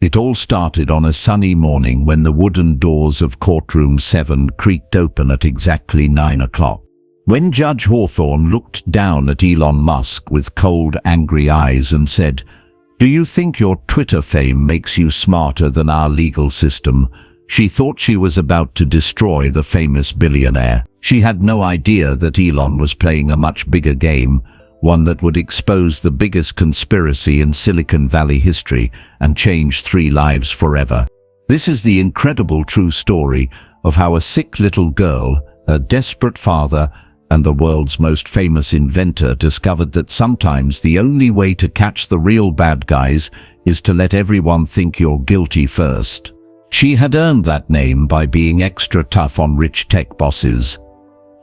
It all started on a sunny morning when the wooden doors of courtroom 7 creaked open at exactly 9 o'clock. When Judge Hawthorne looked down at Elon Musk with cold, angry eyes and said, "Do you think your Twitter fame makes you smarter than our legal system?" she thought she was about to destroy the famous billionaire. She had no idea that Elon was playing a much bigger game, one that would expose the biggest conspiracy in Silicon Valley history and change 3 lives forever. This is the incredible true story of how a sick little girl, a desperate father, and the world's most famous inventor discovered that sometimes the only way to catch the real bad guys is to let everyone think you're guilty first. She had earned that name by being extra tough on rich tech bosses.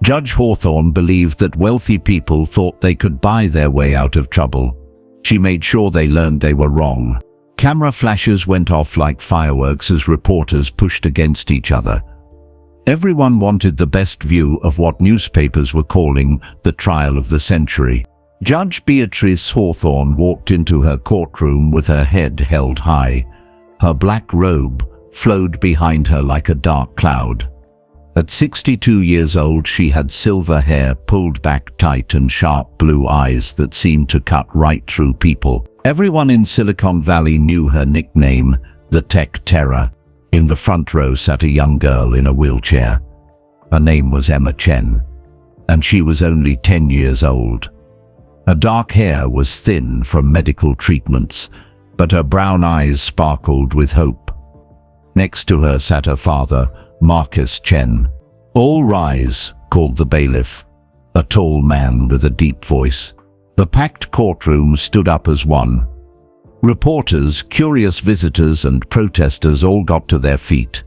Judge Hawthorne believed that wealthy people thought they could buy their way out of trouble. She made sure they learned they were wrong. Camera flashes went off like fireworks as reporters pushed against each other. Everyone wanted the best view of what newspapers were calling the trial of the century. Judge Beatrice Hawthorne walked into her courtroom with her head held high. Her black robe flowed behind her like a dark cloud. At 62 years old, she had silver hair pulled back tight and sharp blue eyes that seemed to cut right through people. Everyone in Silicon Valley knew her nickname, the Tech Terror. In the front row sat a young girl in a wheelchair. Her name was Emma Chen, and she was only 10 years old. Her dark hair was thin from medical treatments, but her brown eyes sparkled with hope. Next to her sat her father, Marcus Chen. "All rise," called the bailiff, a tall man with a deep voice. The packed courtroom stood up as one. Reporters, curious visitors, and protesters all got to their feet.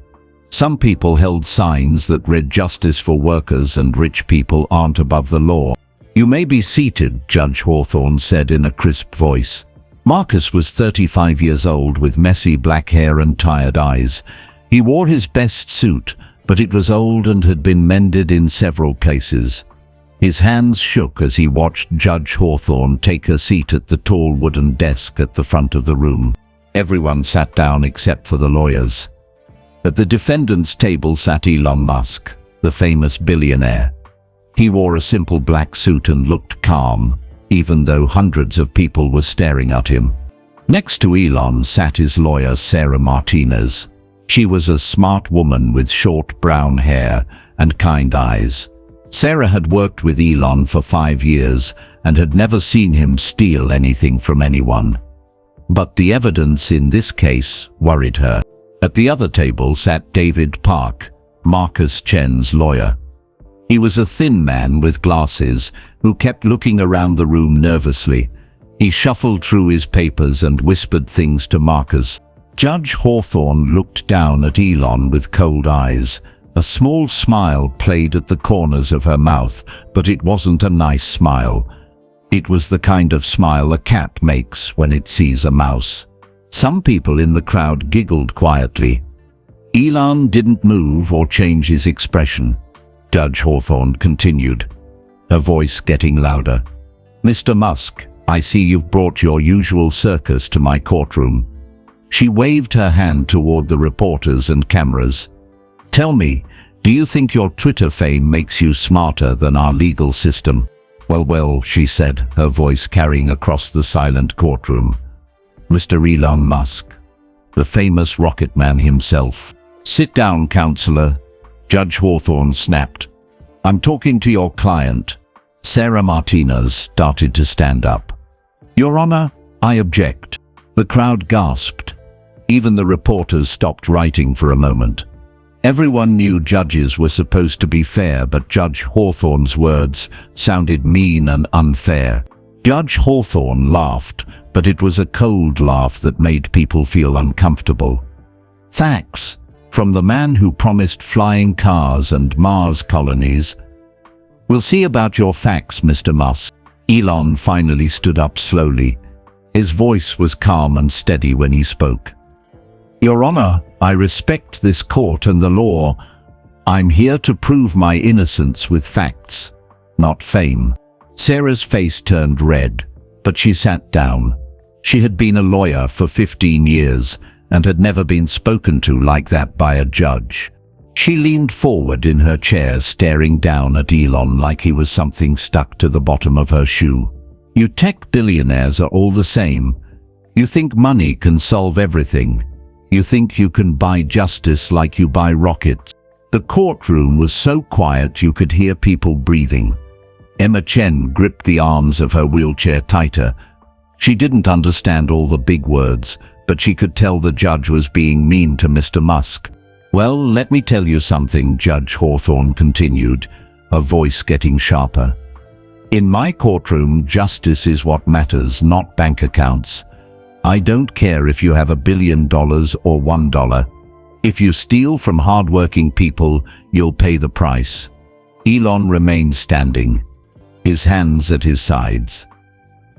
Some people held signs that read "Justice for workers" and "Rich people aren't above the law." "You may be seated," Judge Hawthorne said in a crisp voice. Marcus was 35 years old with messy black hair and tired eyes. He wore his best suit, but it was old and had been mended in several places. His hands shook as he watched Judge Hawthorne take her seat at the tall wooden desk at the front of the room. Everyone sat down except for the lawyers. At the defendant's table sat Elon Musk, the famous billionaire. He wore a simple black suit and looked calm, even though hundreds of people were staring at him. Next to Elon sat his lawyer, Sarah Martinez. She was a smart woman with short brown hair and kind eyes. Sarah had worked with Elon for 5 years and had never seen him steal anything from anyone. But the evidence in this case worried her. At the other table sat David Park, Marcus Chen's lawyer. He was a thin man with glasses who kept looking around the room nervously. He shuffled through his papers and whispered things to Marcus. Judge Hawthorne looked down at Elon with cold eyes. A small smile played at the corners of her mouth, but it wasn't a nice smile. It was the kind of smile a cat makes when it sees a mouse. Some people in the crowd giggled quietly. Elon didn't move or change his expression. Judge Hawthorne continued, her voice getting louder. "Mr. Musk, I see you've brought your usual circus to my courtroom." She waved her hand toward the reporters and cameras. "Tell me, do you think your Twitter fame makes you smarter than our legal system?" Well, she said, her voice carrying across the silent courtroom. "Mr. Elon Musk, the famous rocket man himself." "Sit down, counselor," Judge Hawthorne snapped. "I'm talking to your client." Sarah Martinez started to stand up. "Your Honor, I object." The crowd gasped. Even the reporters stopped writing for a moment. Everyone knew judges were supposed to be fair, but Judge Hawthorne's words sounded mean and unfair. Judge Hawthorne laughed, but it was a cold laugh that made people feel uncomfortable. "Facts, from the man who promised flying cars and Mars colonies." "We'll see about your facts, Mr. Musk." Elon finally stood up slowly. His voice was calm and steady when he spoke. "Your Honor, I respect this court and the law. I'm here to prove my innocence with facts, not fame." Sarah's face turned red, but she sat down. She had been a lawyer for 15 years, and had never been spoken to like that by a judge. She leaned forward in her chair, staring down at Elon like he was something stuck to the bottom of her shoe. "You tech billionaires are all the same. You think money can solve everything. You think you can buy justice like you buy rockets." The courtroom was so quiet you could hear people breathing. Emma Chen gripped the arms of her wheelchair tighter. She didn't understand all the big words, but she could tell the judge was being mean to Mr. Musk. "Well, let me tell you something," Judge Hawthorne continued, her voice getting sharper. "In my courtroom, justice is what matters, not bank accounts. I don't care if you have $1 billion or $1. If you steal from hard-working people, you'll pay the price." Elon remained standing, his hands at his sides.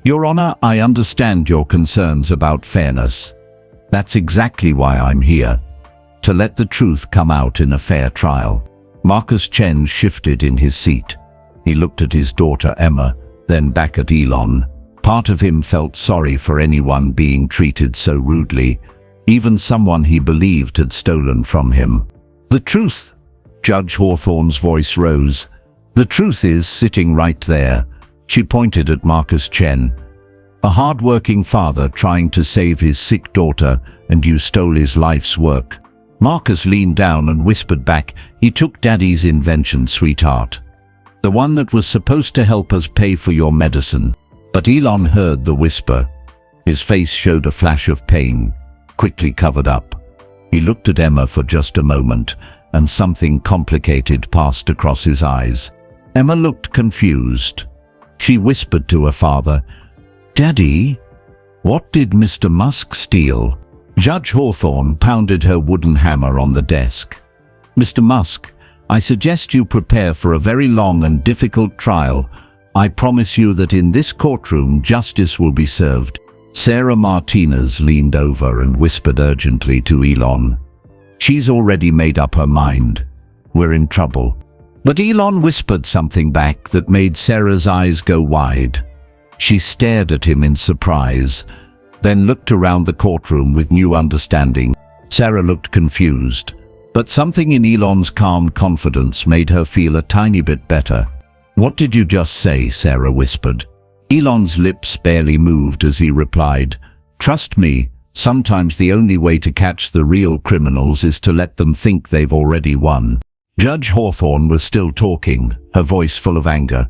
"Your Honor, I understand your concerns about fairness. That's exactly why I'm here, to let the truth come out in a fair trial." Marcus Chen shifted in his seat. He looked at his daughter Emma, then back at Elon. Part of him felt sorry for anyone being treated so rudely, even someone he believed had stolen from him. "The truth," Judge Hawthorne's voice rose. "The truth is sitting right there." She pointed at Marcus Chen. "A hard-working father trying to save his sick daughter, and you stole his life's work." Marcus leaned down and whispered back, "He took Daddy's invention, sweetheart. The one that was supposed to help us pay for your medicine." But Elon heard the whisper. His face showed a flash of pain, quickly covered up. He looked at Emma for just a moment, and something complicated passed across his eyes. Emma looked confused. She whispered to her father, "Daddy, what did Mr. Musk steal?" Judge Hawthorne pounded her wooden hammer on the desk. "Mr. Musk, I suggest you prepare for a very long and difficult trial. I promise you that in this courtroom justice will be served." Sarah Martinez leaned over and whispered urgently to Elon, "She's already made up her mind. We're in trouble." But Elon whispered something back that made Sarah's eyes go wide. She stared at him in surprise, then looked around the courtroom with new understanding. Sarah looked confused, but something in Elon's calm confidence made her feel a tiny bit better. "What did you just say?" Sarah whispered. Elon's lips barely moved as he replied, "Trust me, sometimes the only way to catch the real criminals is to let them think they've already won." Judge Hawthorne was still talking, her voice full of anger.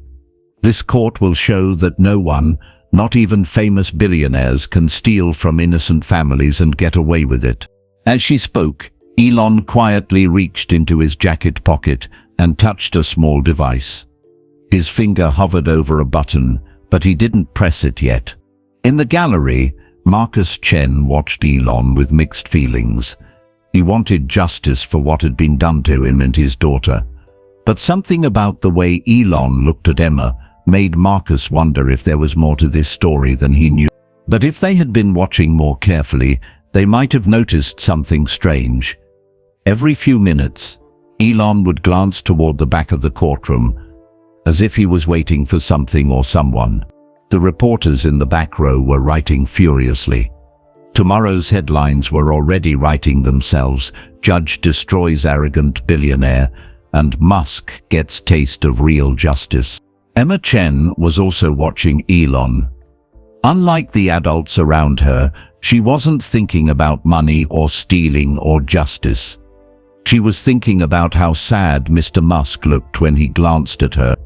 "This court will show that no one, not even famous billionaires, can steal from innocent families and get away with it." As she spoke, Elon quietly reached into his jacket pocket and touched a small device. His finger hovered over a button, but he didn't press it yet. In the gallery, Marcus Chen watched Elon with mixed feelings. He wanted justice for what had been done to him and his daughter. But something about the way Elon looked at Emma made Marcus wonder if there was more to this story than he knew. But if they had been watching more carefully, they might have noticed something strange. Every few minutes, Elon would glance toward the back of the courtroom, as if he was waiting for something or someone. The reporters in the back row were writing furiously. Tomorrow's headlines were already writing themselves: "Judge destroys arrogant billionaire," and "Musk gets taste of real justice." Emma Chen was also watching Elon. Unlike the adults around her, she wasn't thinking about money or stealing or justice. She was thinking about how sad Mr. Musk looked when he glanced at her.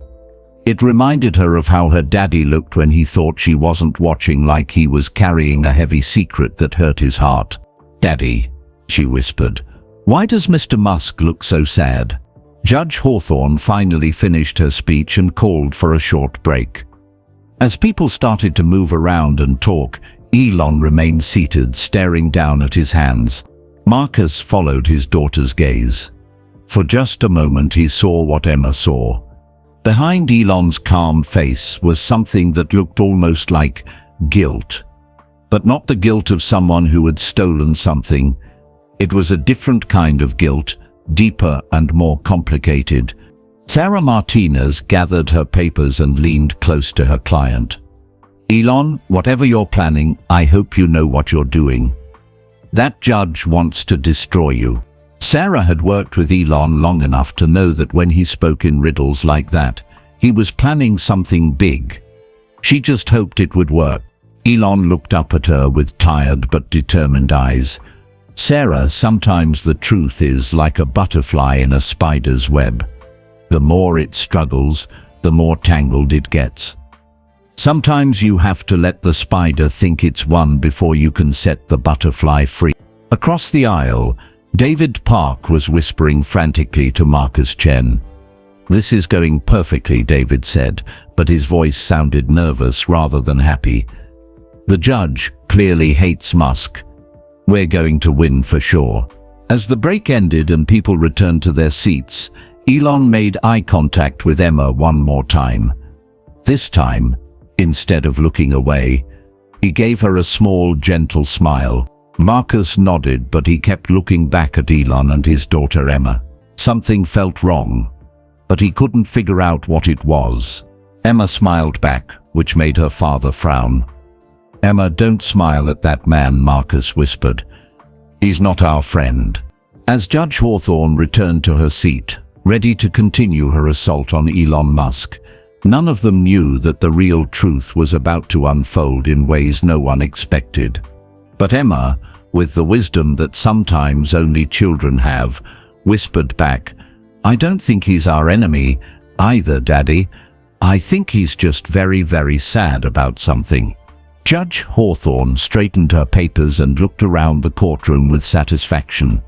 It reminded her of how her daddy looked when he thought she wasn't watching, like he was carrying a heavy secret that hurt his heart. "Daddy," she whispered, "why does Mr. Musk look so sad?" Judge Hawthorne finally finished her speech and called for a short break. As people started to move around and talk, Elon remained seated, staring down at his hands. Marcus followed his daughter's gaze. For just a moment he saw what Emma saw. Behind Elon's calm face was something that looked almost like guilt. But not the guilt of someone who had stolen something. It was a different kind of guilt, deeper and more complicated. Sarah Martinez gathered her papers and leaned close to her client. "Elon, whatever you're planning, I hope you know what you're doing." That judge wants to destroy you. Sarah had worked with Elon long enough to know that when he spoke in riddles like that, he was planning something big. She just hoped it would work. Elon looked up at her with tired but determined eyes. Sarah, sometimes the truth is like a butterfly in a spider's web. The more it struggles, the more tangled it gets. Sometimes you have to let the spider think it's won before you can set the butterfly free. Across the aisle, David Park was whispering frantically to Marcus Chen. "This is going perfectly," David said, but his voice sounded nervous rather than happy. "The judge clearly hates Musk. We're going to win for sure." As the break ended and people returned to their seats, Elon made eye contact with Emma one more time. This time, instead of looking away, he gave her a small, gentle smile. Marcus nodded, but he kept looking back at Elon and his daughter Emma. Something felt wrong, but he couldn't figure out what it was. Emma smiled back, which made her father frown. "Emma, don't smile at that man," Marcus whispered. "He's not our friend." As Judge Hawthorne returned to her seat, ready to continue her assault on Elon Musk, none of them knew that the real truth was about to unfold in ways no one expected. But Emma, with the wisdom that sometimes only children have, whispered back, "I don't think he's our enemy either, Daddy. I think he's just very, very sad about something." Judge Hawthorne straightened her papers and looked around the courtroom with satisfaction.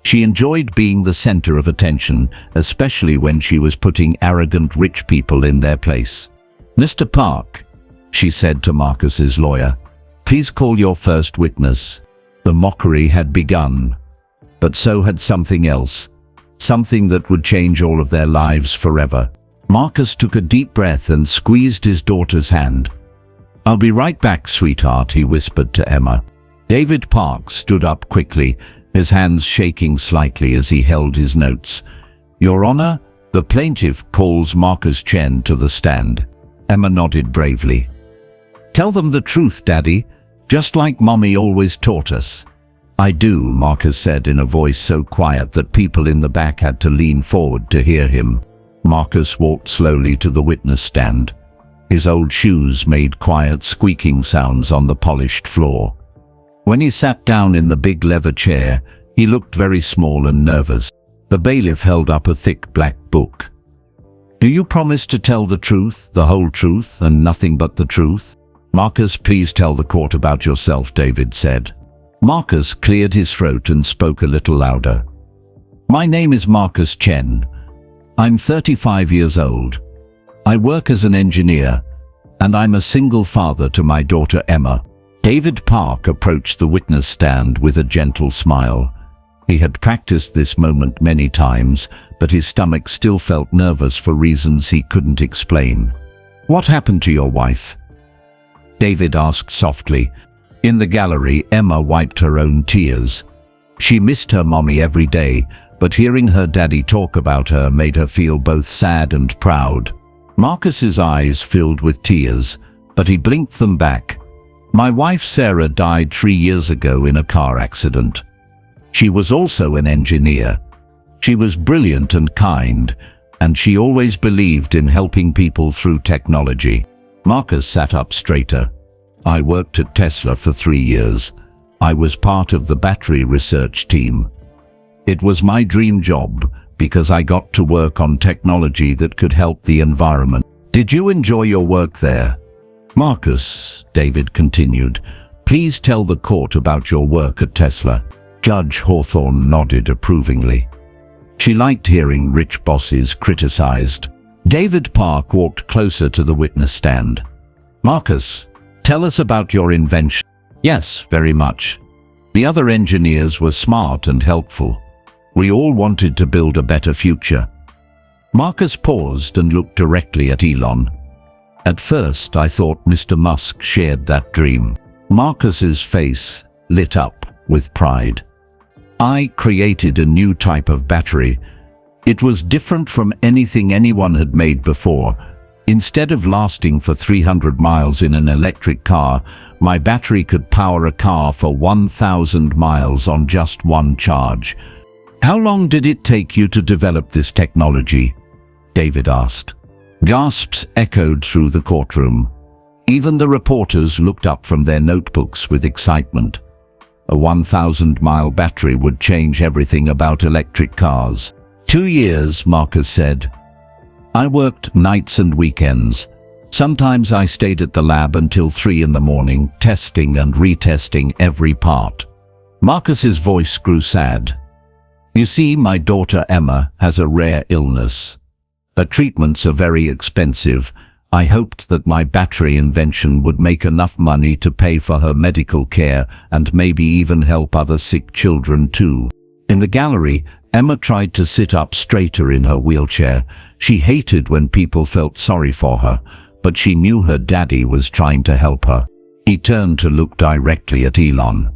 She enjoyed being the center of attention, especially when she was putting arrogant rich people in their place. "Mr. Park," she said to Marcus's lawyer, "please call your first witness." The mockery had begun, but so had something else, something that would change all of their lives forever. Marcus took a deep breath and squeezed his daughter's hand. "I'll be right back, sweetheart," he whispered to Emma. David Park stood up quickly, his hands shaking slightly as he held his notes. "Your Honor, the plaintiff calls Marcus Chen to the stand." Emma nodded bravely. "Tell them the truth, Daddy, just like Mommy always taught us." "I do," Marcus said in a voice so quiet that people in the back had to lean forward to hear him. Marcus walked slowly to the witness stand. His old shoes made quiet squeaking sounds on the polished floor. When he sat down in the big leather chair, he looked very small and nervous. The bailiff held up a thick black book. "Do you promise to tell the truth, the whole truth, and nothing but the truth?" "Marcus, please tell the court about yourself," David said. Marcus cleared his throat and spoke a little louder. "My name is Marcus Chen. I'm 35 years old. I work as an engineer, and I'm a single father to my daughter Emma." David Park approached the witness stand with a gentle smile. He had practiced this moment many times, but his stomach still felt nervous for reasons he couldn't explain. "What happened to your wife?" David asked softly. In the gallery, Emma wiped her own tears. She missed her mommy every day, but hearing her daddy talk about her made her feel both sad and proud. Marcus's eyes filled with tears, but he blinked them back. "My wife Sarah died 3 years ago in a car accident. She was also an engineer. She was brilliant and kind, and she always believed in helping people through technology." Marcus sat up straighter. "I worked at Tesla for 3 years. I was part of the battery research team. It was my dream job because I got to work on technology that could help the environment." "Did you enjoy your work there?" "Marcus," David continued, "please tell the court about your work at Tesla." Judge Hawthorne nodded approvingly. She liked hearing rich bosses criticized. David Park walked closer to the witness stand. "Marcus, tell us about your invention." "Yes, very much. The other engineers were smart and helpful. We all wanted to build a better future." Marcus paused and looked directly at Elon. "At first, I thought Mr. Musk shared that dream." Marcus's face lit up with pride. "I created a new type of battery. It was different from anything anyone had made before, Instead of lasting for 300 miles in an electric car, my battery could power a car for 1,000 miles on just one charge. How long did it take you to develop this technology? David asked. Gasps echoed through the courtroom. Even the reporters looked up from their notebooks with excitement. A 1,000-mile battery would change everything about electric cars. 2 years, Marcus said. I worked nights and weekends. Sometimes I stayed at the lab until 3 in the morning, testing and retesting every part. Marcus's voice grew sad. You see, my daughter Emma has a rare illness. Her treatments are very expensive. I hoped that my battery invention would make enough money to pay for her medical care and maybe even help other sick children too. In the gallery, Emma tried to sit up straighter in her wheelchair. She hated when people felt sorry for her, but she knew her daddy was trying to help her. He turned to look directly at Elon.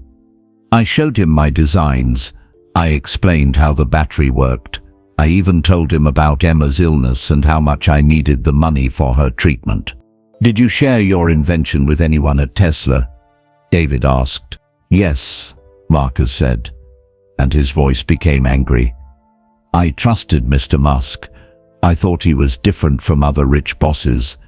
I showed him my designs. I explained how the battery worked. I even told him about Emma's illness and how much I needed the money for her treatment. Did you share your invention with anyone at Tesla? David asked. Yes, Marcus said, and his voice became angry. I trusted Mr. Musk. I thought he was different from other rich bosses.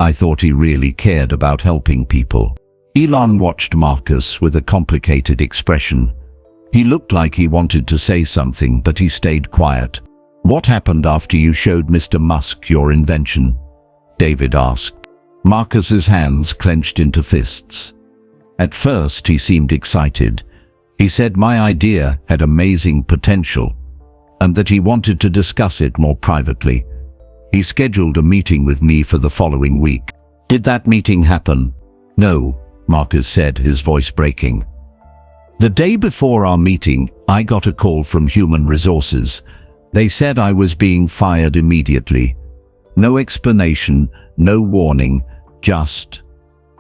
I thought he really cared about helping people. Elon watched Marcus with a complicated expression. He looked like he wanted to say something, but he stayed quiet. What happened after you showed Mr. Musk your invention? David asked. Marcus's hands clenched into fists. At first he seemed excited. He said my idea had amazing potential and that he wanted to discuss it more privately. He scheduled a meeting with me for the following week. Did that meeting happen? No, Marcus said, his voice breaking. The day before our meeting, I got a call from Human Resources. They said I was being fired immediately. No explanation, no warning, just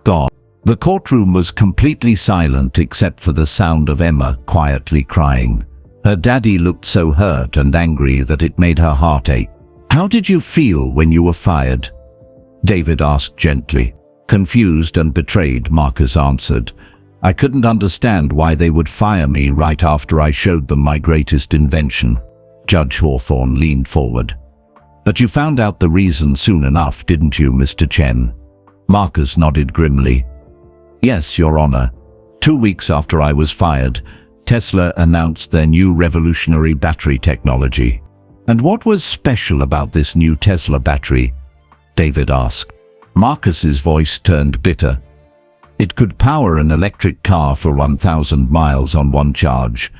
gone. The courtroom was completely silent except for the sound of Emma quietly crying. Her daddy looked so hurt and angry that it made her heart ache. How did you feel when you were fired? David asked gently. Confused and betrayed, Marcus answered. I couldn't understand why they would fire me right after I showed them my greatest invention. Judge Hawthorne leaned forward. But you found out the reason soon enough, didn't you, Mr. Chen? Marcus nodded grimly. Yes, Your Honor. 2 weeks after I was fired, Tesla announced their new revolutionary battery technology. And what was special about this new Tesla battery? David asked. Marcus's voice turned bitter. It could power an electric car for 1,000 miles on one charge.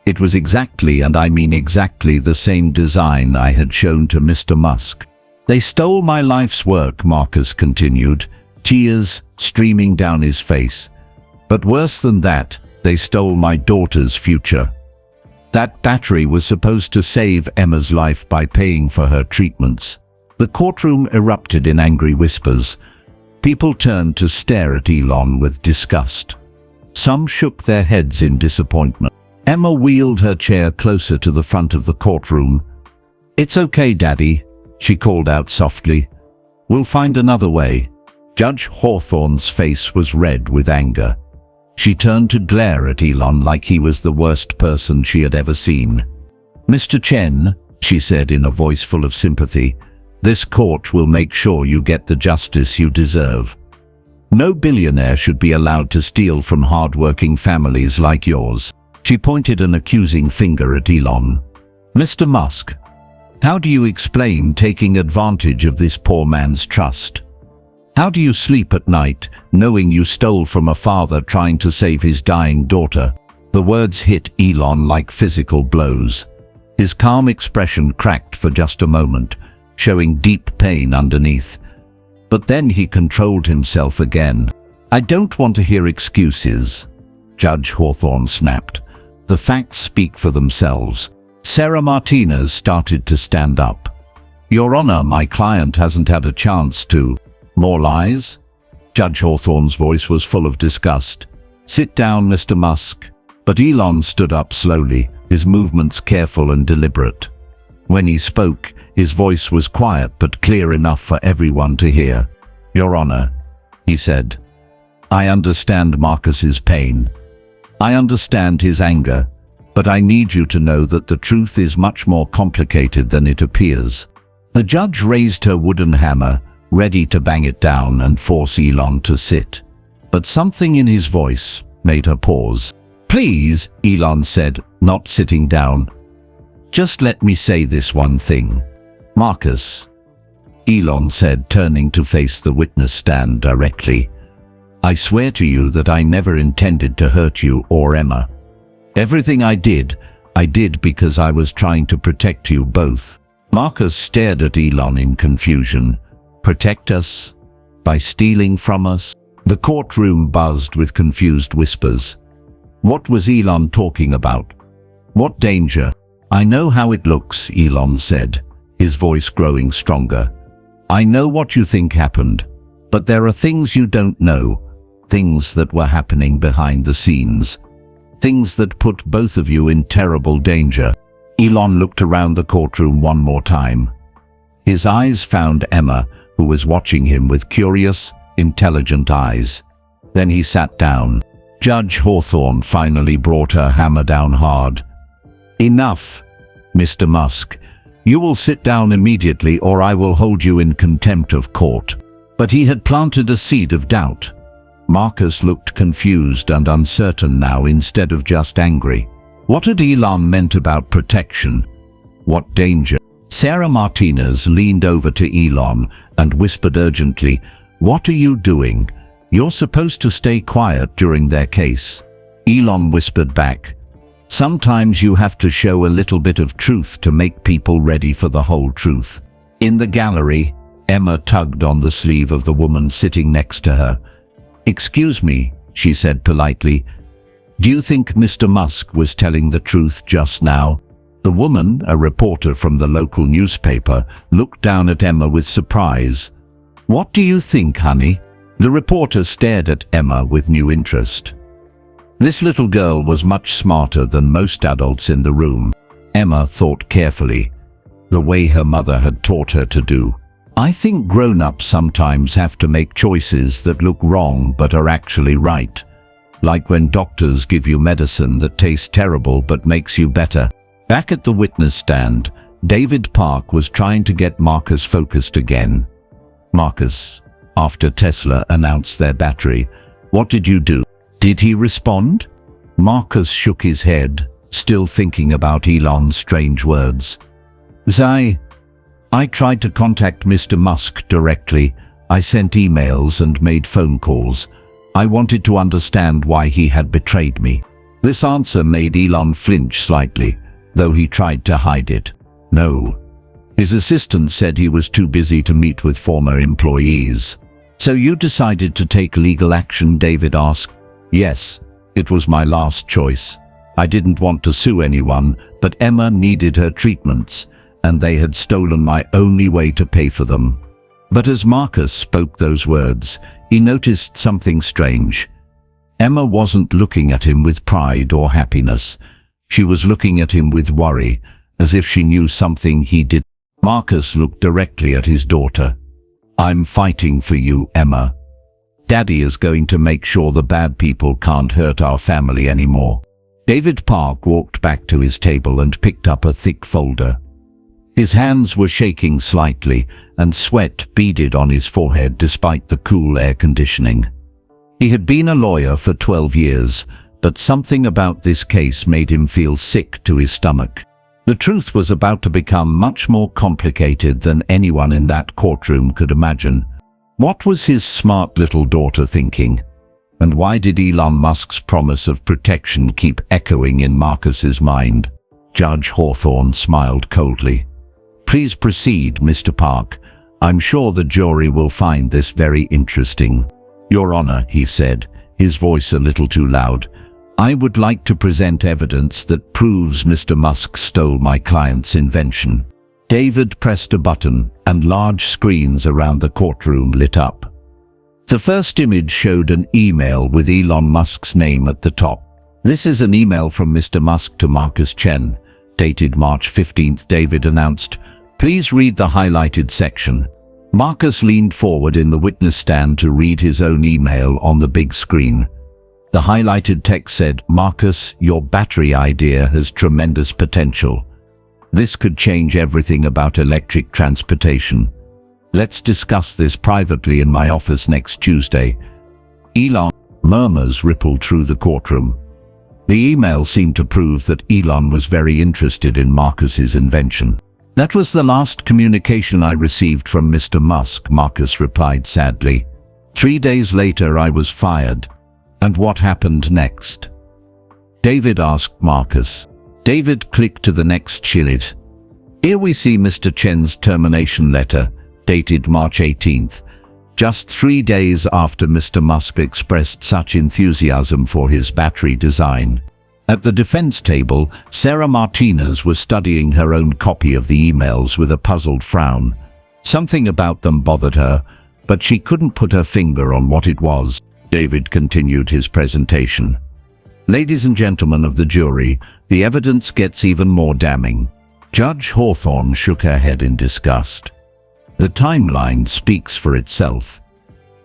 It was exactly, and I mean exactly, the same design I had shown to Mr. Musk. They stole my life's work, Marcus continued, tears streaming down his face. But worse than that, they stole my daughter's future. That battery was supposed to save Emma's life by paying for her treatments. The courtroom erupted in angry whispers. People turned to stare at Elon with disgust. Some shook their heads in disappointment. Emma wheeled her chair closer to the front of the courtroom. It's okay, Daddy, she called out softly. We'll find another way. Judge Hawthorne's face was red with anger. She turned to glare at Elon like he was the worst person she had ever seen. Mr. Chen, she said in a voice full of sympathy, this court will make sure you get the justice you deserve. No billionaire should be allowed to steal from hard-working families like yours. She pointed an accusing finger at Elon. Mr. Musk, how do you explain taking advantage of this poor man's trust? How do you sleep at night, knowing you stole from a father trying to save his dying daughter? The words hit Elon like physical blows. His calm expression cracked for just a moment, showing deep pain underneath. But then he controlled himself again. I don't want to hear excuses, Judge Hawthorne snapped. The facts speak for themselves. Sarah Martinez started to stand up. Your Honor, my client hasn't had a chance to. More lies? Judge Hawthorne's voice was full of disgust. Sit down, Mr. Musk. But Elon stood up slowly, his movements careful and deliberate. When he spoke, his voice was quiet but clear enough for everyone to hear. "Your Honor," he said, "I understand Marcus's pain. I understand his anger, but I need you to know that the truth is much more complicated than it appears." The judge raised her wooden hammer, ready to bang it down and force Elon to sit. But something in his voice made her pause. "Please," Elon said, not sitting down. "Just let me say this one thing." "Marcus," Elon said, turning to face the witness stand directly, "I swear to you that I never intended to hurt you or Emma. Everything I did because I was trying to protect you both." Marcus stared at Elon in confusion. "Protect us? By stealing from us?" The courtroom buzzed with confused whispers. What was Elon talking about? What danger? "I know how it looks," Elon said, his voice growing stronger. "I know what you think happened, but there are things you don't know, things that were happening behind the scenes, things that put both of you in terrible danger." Elon looked around the courtroom one more time. His eyes found Emma, who was watching him with curious, intelligent eyes. Then he sat down. Judge Hawthorne finally brought her hammer down hard. "Enough, Mr. Musk. You will sit down immediately or I will hold you in contempt of court." But he had planted a seed of doubt. Marcus looked confused and uncertain now instead of just angry. What had Elon meant about protection? What danger? Sarah Martinez leaned over to Elon and whispered urgently, "What are you doing? You're supposed to stay quiet during their case." Elon whispered back, "Sometimes you have to show a little bit of truth to make people ready for the whole truth." In the gallery, Emma tugged on the sleeve of the woman sitting next to her. "Excuse me," she said politely. "Do you think Mr. Musk was telling the truth just now?" The woman, a reporter from the local newspaper, looked down at Emma with surprise. "What do you think, honey?" The reporter stared at Emma with new interest. This little girl was much smarter than most adults in the room. Emma thought carefully, the way her mother had taught her to do. "I think grown-ups sometimes have to make choices that look wrong but are actually right. Like when doctors give you medicine that tastes terrible but makes you better." Back at the witness stand, David Park was trying to get Marcus focused again. "Marcus, after Tesla announced their battery, what did you do? Did he respond?" Marcus shook his head, still thinking about Elon's strange words. I tried to contact Mr. Musk directly. I sent emails and made phone calls. I wanted to understand why he had betrayed me." This answer made Elon flinch slightly, though he tried to hide it. "No." His assistant said he was too busy to meet with former employees. "So you decided to take legal action?" David asked. "Yes, it was my last choice. I didn't want to sue anyone, but Emma needed her treatments, and they had stolen my only way to pay for them." But as Marcus spoke those words, he noticed something strange. Emma wasn't looking at him with pride or happiness. She was looking at him with worry, as if she knew something he did. Marcus looked directly at his daughter. "I'm fighting for you, Emma. Daddy is going to make sure the bad people can't hurt our family anymore." David Park walked back to his table and picked up a thick folder. His hands were shaking slightly, and sweat beaded on his forehead despite the cool air conditioning. He had been a lawyer for 12 years, but something about this case made him feel sick to his stomach. The truth was about to become much more complicated than anyone in that courtroom could imagine. What was his smart little daughter thinking? And why did Elon Musk's promise of protection keep echoing in Marcus's mind? Judge Hawthorne smiled coldly. "Please proceed, Mr. Park. I'm sure the jury will find this very interesting." "Your Honor," he said, his voice a little too loud, "I would like to present evidence that proves Mr. Musk stole my client's invention." David pressed a button, and large screens around the courtroom lit up. The first image showed an email with Elon Musk's name at the top. "This is an email from Mr. Musk to Marcus Chen," dated March 15th, David announced, "Please read the highlighted section." Marcus leaned forward in the witness stand to read his own email on the big screen. The highlighted text said, "Marcus, your battery idea has tremendous potential. This could change everything about electric transportation. Let's discuss this privately in my office next Tuesday." Elon. Murmurs rippled through the courtroom. The email seemed to prove that Elon was very interested in Marcus's invention. "That was the last communication I received from Mr. Musk," Marcus replied sadly. 3 days later I was fired. "And what happened next?" David asked Marcus. David clicked to the next sheet. Here we see Mr. Chen's termination letter, dated March 18th, just 3 days after Mr. Musk expressed such enthusiasm for his battery design. At the defense table, Sarah Martinez was studying her own copy of the emails with a puzzled frown. Something about them bothered her, but she couldn't put her finger on what it was. David continued his presentation. "Ladies and gentlemen of the jury, the evidence gets even more damning." Judge Hawthorne shook her head in disgust. "The timeline speaks for itself.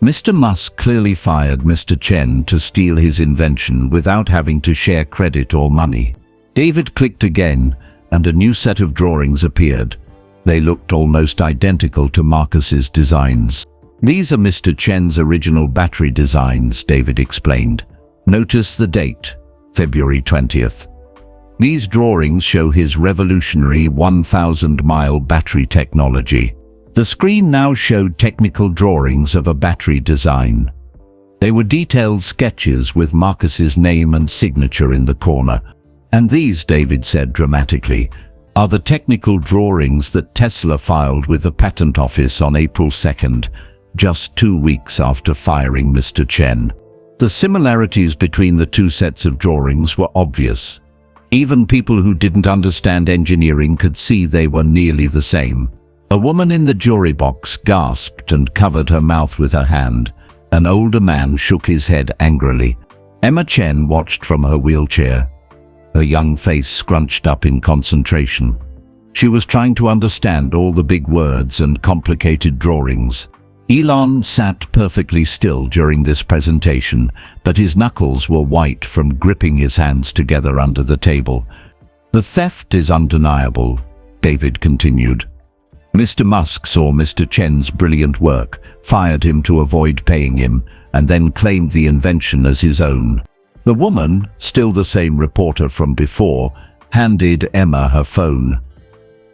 Mr. Musk clearly fired Mr. Chen to steal his invention without having to share credit or money." David clicked again, and a new set of drawings appeared. They looked almost identical to Marcus's designs. "These are Mr. Chen's original battery designs," David explained. "Notice the date, February 20th. These drawings show his revolutionary 1,000-mile battery technology." The screen now showed technical drawings of a battery design. They were detailed sketches with Marcus's name and signature in the corner. "And these," David said dramatically, "are the technical drawings that Tesla filed with the Patent Office on April 2nd, just 2 weeks after firing Mr. Chen." The similarities between the two sets of drawings were obvious. Even people who didn't understand engineering could see they were nearly the same. A woman in the jury box gasped and covered her mouth with her hand. An older man shook his head angrily. Emma Chen watched from her wheelchair, her young face scrunched up in concentration. She was trying to understand all the big words and complicated drawings. Elon sat perfectly still during this presentation, but his knuckles were white from gripping his hands together under the table. "The theft is undeniable," David continued. "Mr. Musk saw Mr. Chen's brilliant work, fired him to avoid paying him, and then claimed the invention as his own." The woman, still the same reporter from before, handed Emma her phone.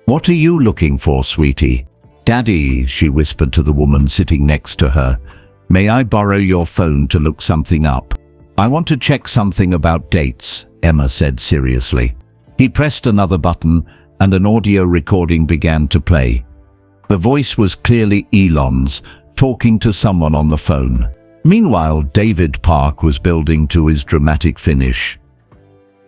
"What are you looking for, sweetie?" "Daddy," she whispered to the woman sitting next to her, "may I borrow your phone to look something up?" "I want to check something about dates," Emma said seriously. He pressed another button, and an audio recording began to play. The voice was clearly Elon's, talking to someone on the phone. Meanwhile, David Park was building to his dramatic finish.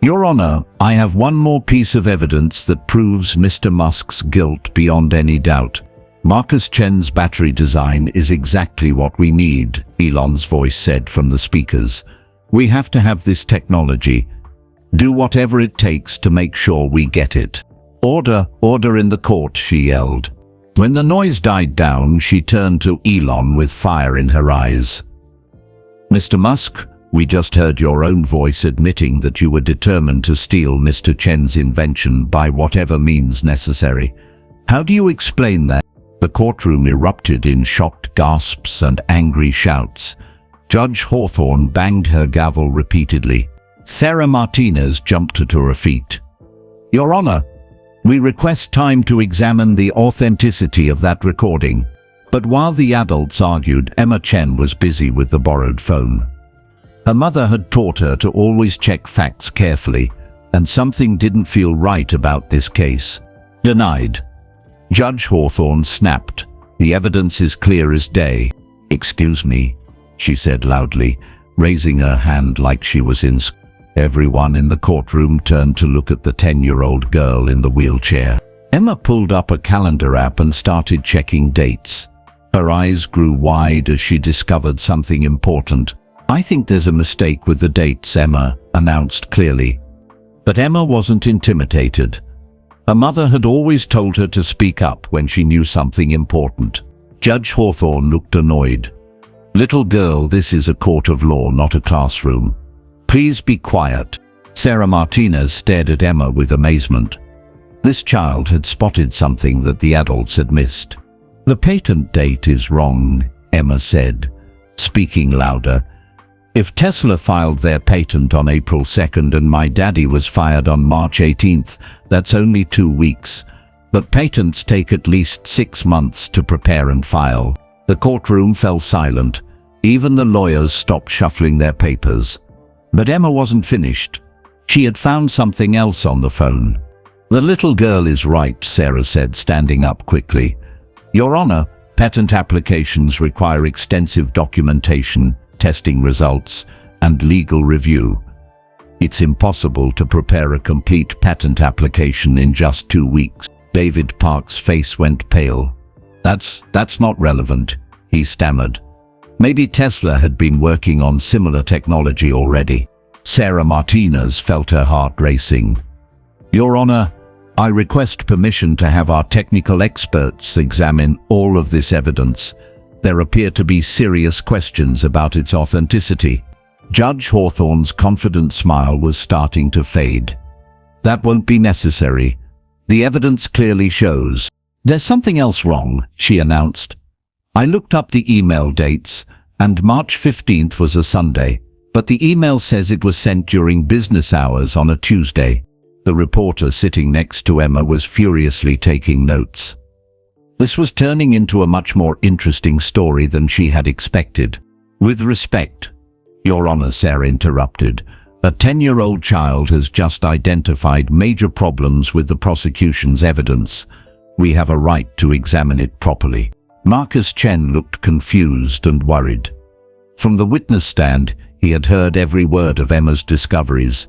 "Your Honor, I have one more piece of evidence that proves Mr. Musk's guilt beyond any doubt. Marcus Chen's battery design is exactly what we need," Elon's voice said from the speakers. "We have to have this technology. Do whatever it takes to make sure we get it." "Order, order in the court," she yelled. When the noise died down, she turned to Elon with fire in her eyes. "Mr. Musk, we just heard your own voice admitting that you were determined to steal Mr. Chen's invention by whatever means necessary. How do you explain that?" The courtroom erupted in shocked gasps and angry shouts. Judge Hawthorne banged her gavel repeatedly. Sarah Martinez jumped to her feet. "Your Honor, we request time to examine the authenticity of that recording." But while the adults argued, Emma Chen was busy with the borrowed phone. Her mother had taught her to always check facts carefully, and something didn't feel right about this case. "Denied." Judge Hawthorne snapped. "The evidence is clear as day." "Excuse me," she said loudly, raising her hand like she was in. Everyone in the courtroom turned to look at the 10-year-old girl in the wheelchair. Emma pulled up a calendar app and started checking dates. Her eyes grew wide as she discovered something important. "I think there's a mistake with the dates," Emma announced clearly. But Emma wasn't intimidated. Her mother had always told her to speak up when she knew something important. Judge Hawthorne looked annoyed. "Little girl, this is a court of law, not a classroom. Please be quiet." Sarah Martinez stared at Emma with amazement. This child had spotted something that the adults had missed. "The patent date is wrong," Emma said, speaking louder. "If Tesla filed their patent on April 2nd and my daddy was fired on March 18th, that's only 2 weeks. But patents take at least 6 months to prepare and file." The courtroom fell silent. Even the lawyers stopped shuffling their papers. But Emma wasn't finished. She had found something else on the phone. "The little girl is right," Sarah said, standing up quickly. "Your Honor, patent applications require extensive documentation, testing results, and legal review. It's impossible to prepare a complete patent application in just 2 weeks." David Park's face went pale. That's not relevant," he stammered. "Maybe Tesla had been working on similar technology already." Sarah Martinez felt her heart racing. "Your Honor, I request permission to have our technical experts examine all of this evidence. There appear to be serious questions about its authenticity." Judge Hawthorne's confident smile was starting to fade. "That won't be necessary. The evidence clearly shows." "There's something else wrong," she announced. "I looked up the email dates, and March 15th was a Sunday, but the email says it was sent during business hours on a Tuesday." The reporter sitting next to Emma was furiously taking notes. This was turning into a much more interesting story than she had expected. "With respect, Your Honor," Sarah interrupted, "a 10-year-old child has just identified major problems with the prosecution's evidence. We have a right to examine it properly." Marcus Chen looked confused and worried. From the witness stand, he had heard every word of Emma's discoveries.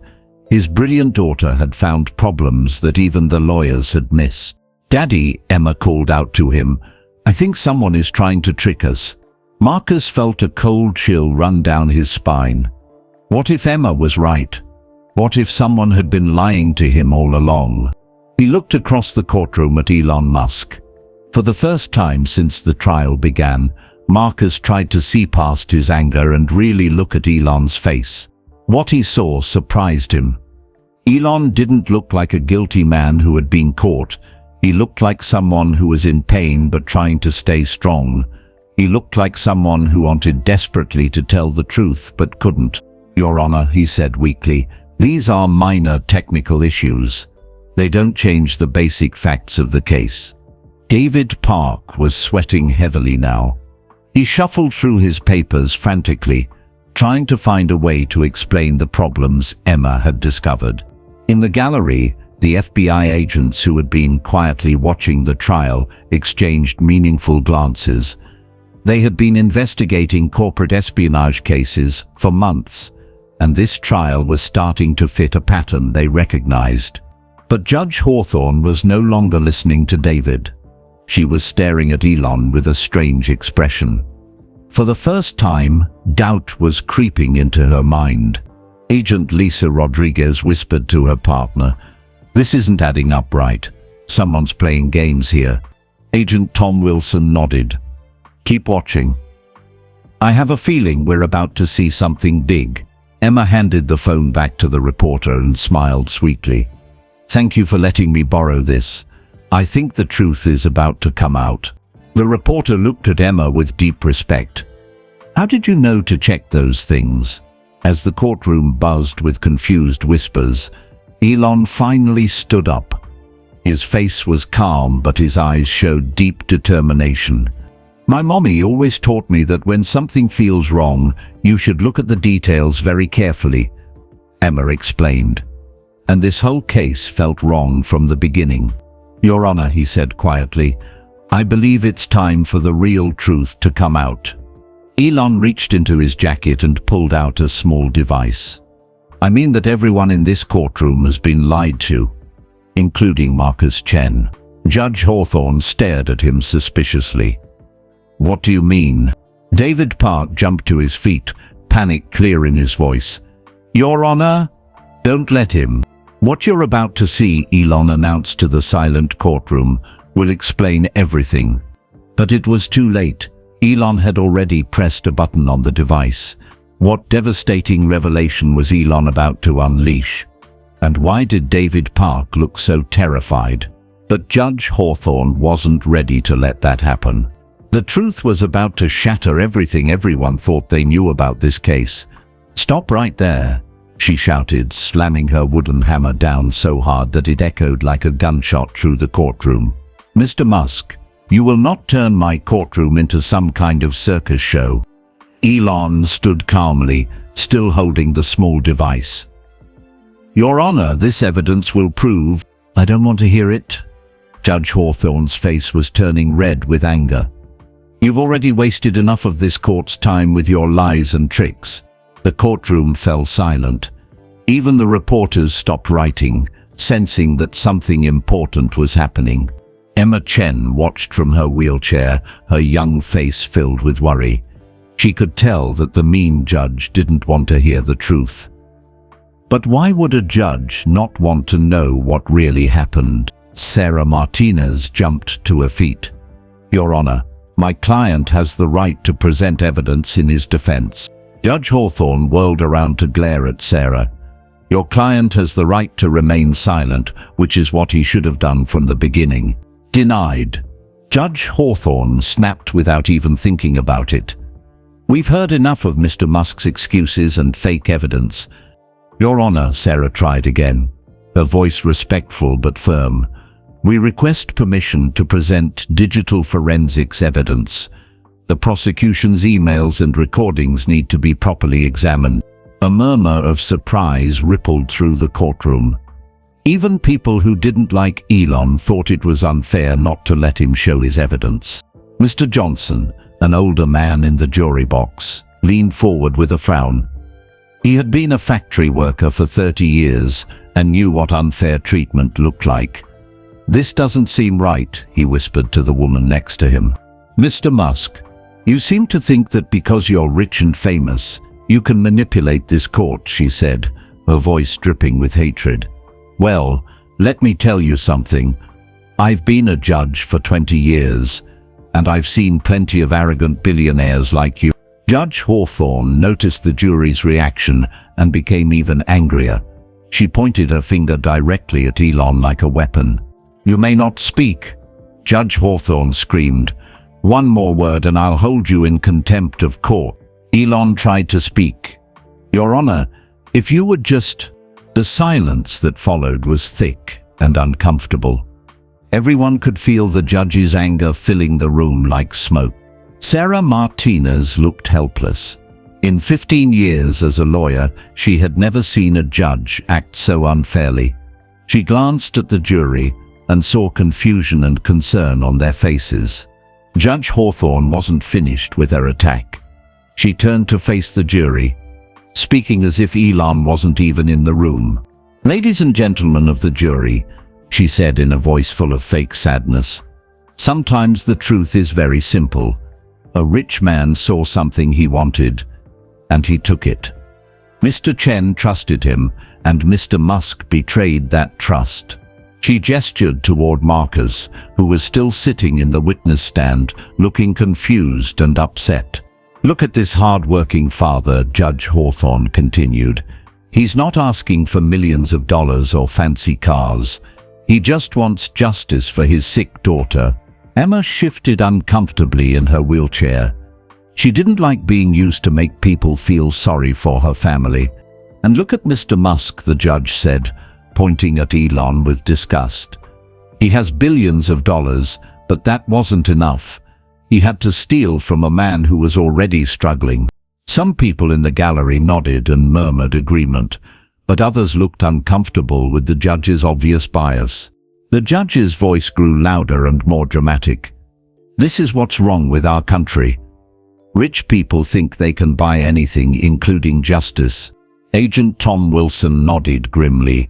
His brilliant daughter had found problems that even the lawyers had missed. "Daddy," Emma called out to him, "I think someone is trying to trick us." Marcus felt a cold chill run down his spine. What if Emma was right? What if someone had been lying to him all along? He looked across the courtroom at Elon Musk. For the first time since the trial began, Marcus tried to see past his anger and really look at Elon's face. What he saw surprised him. Elon didn't look like a guilty man who had been caught. He looked like someone who was in pain but trying to stay strong. He looked like someone who wanted desperately to tell the truth but couldn't. "Your Honor," he said weakly, "these are minor technical issues. They don't change the basic facts of the case." David Park was sweating heavily now. He shuffled through his papers frantically, trying to find a way to explain the problems Emma had discovered. In the gallery, the FBI agents who had been quietly watching the trial exchanged meaningful glances. They had been investigating corporate espionage cases for months, and this trial was starting to fit a pattern they recognized. But Judge Hawthorne was no longer listening to David. She was staring at Elon with a strange expression. For the first time, doubt was creeping into her mind. Agent Lisa Rodriguez whispered to her partner, "This isn't adding up right. Someone's playing games here." Agent Tom Wilson nodded. "Keep watching. I have a feeling we're about to see something big." Emma handed the phone back to the reporter and smiled sweetly. "Thank you for letting me borrow this. I think the truth is about to come out." The reporter looked at Emma with deep respect. "How did you know to check those things?" As the courtroom buzzed with confused whispers, Elon finally stood up. His face was calm, but his eyes showed deep determination. "My mommy always taught me that when something feels wrong, you should look at the details very carefully," Emma explained. "And this whole case felt wrong from the beginning." "Your Honor," he said quietly, "I believe it's time for the real truth to come out." Elon reached into his jacket and pulled out a small device. "I mean that everyone in this courtroom has been lied to, including Marcus Chen." Judge Hawthorne stared at him suspiciously. "What do you mean?" David Park jumped to his feet, panic clear in his voice. "Your Honor, don't let him." "What you're about to see," Elon announced to the silent courtroom, "will explain everything." But it was too late. Elon had already pressed a button on the device. What devastating revelation was Elon about to unleash? And why did David Park look so terrified? But Judge Hawthorne wasn't ready to let that happen. The truth was about to shatter everything everyone thought they knew about this case. "Stop right there," she shouted, slamming her wooden hammer down so hard that it echoed like a gunshot through the courtroom. "Mr. Musk, you will not turn my courtroom into some kind of circus show." Elon stood calmly, still holding the small device. "Your Honor, this evidence will prove—" "I don't want to hear it." Judge Hawthorne's face was turning red with anger. "You've already wasted enough of this court's time with your lies and tricks." The courtroom fell silent. Even the reporters stopped writing, sensing that something important was happening. Emma Chen watched from her wheelchair, her young face filled with worry. She could tell that the mean judge didn't want to hear the truth. But why would a judge not want to know what really happened? Sarah Martinez jumped to her feet. "Your Honor, my client has the right to present evidence in his defense." Judge Hawthorne whirled around to glare at Sarah. "Your client has the right to remain silent, which is what he should have done from the beginning." "Denied." Judge Hawthorne snapped without even thinking about it. "We've heard enough of Mr. Musk's excuses and fake evidence." "Your Honor," Sarah tried again, her voice respectful but firm. "We request permission to present digital forensics evidence. The prosecution's emails and recordings need to be properly examined." A murmur of surprise rippled through the courtroom. Even people who didn't like Elon thought it was unfair not to let him show his evidence. Mr. Johnson, an older man in the jury box, leaned forward with a frown. He had been a factory worker for 30 years and knew what unfair treatment looked like. "This doesn't seem right," he whispered to the woman next to him. "Mr. Musk, you seem to think that because you're rich and famous, you can manipulate this court," she said, her voice dripping with hatred. "Well, let me tell you something. I've been a judge for 20 years, and I've seen plenty of arrogant billionaires like you." Judge Hawthorne noticed the jury's reaction and became even angrier. She pointed her finger directly at Elon like a weapon. "You may not speak," Judge Hawthorne screamed. "One more word and I'll hold you in contempt of court." Elon tried to speak. "Your Honor, if you would just—" The silence that followed was thick and uncomfortable. Everyone could feel the judge's anger filling the room like smoke. Sarah Martinez looked helpless. In 15 years as a lawyer, she had never seen a judge act so unfairly. She glanced at the jury and saw confusion and concern on their faces. Judge Hawthorne wasn't finished with her attack. She turned to face the jury, speaking as if Elon wasn't even in the room. "Ladies and gentlemen of the jury," she said in a voice full of fake sadness, "sometimes the truth is very simple. A rich man saw something he wanted, and he took it. Mr. Chen trusted him, and Mr. Musk betrayed that trust." She gestured toward Marcus, who was still sitting in the witness stand, looking confused and upset. "Look at this hard-working father," Judge Hawthorne continued. "He's not asking for millions of dollars or fancy cars. He just wants justice for his sick daughter." Emma shifted uncomfortably in her wheelchair. She didn't like being used to make people feel sorry for her family. "And look at Mr. Musk," the judge said, pointing at Elon with disgust. "He has billions of dollars, but that wasn't enough. He had to steal from a man who was already struggling." Some people in the gallery nodded and murmured agreement, but others looked uncomfortable with the judge's obvious bias. The judge's voice grew louder and more dramatic. "This is what's wrong with our country. Rich people think they can buy anything, including justice." Agent Tom Wilson nodded grimly.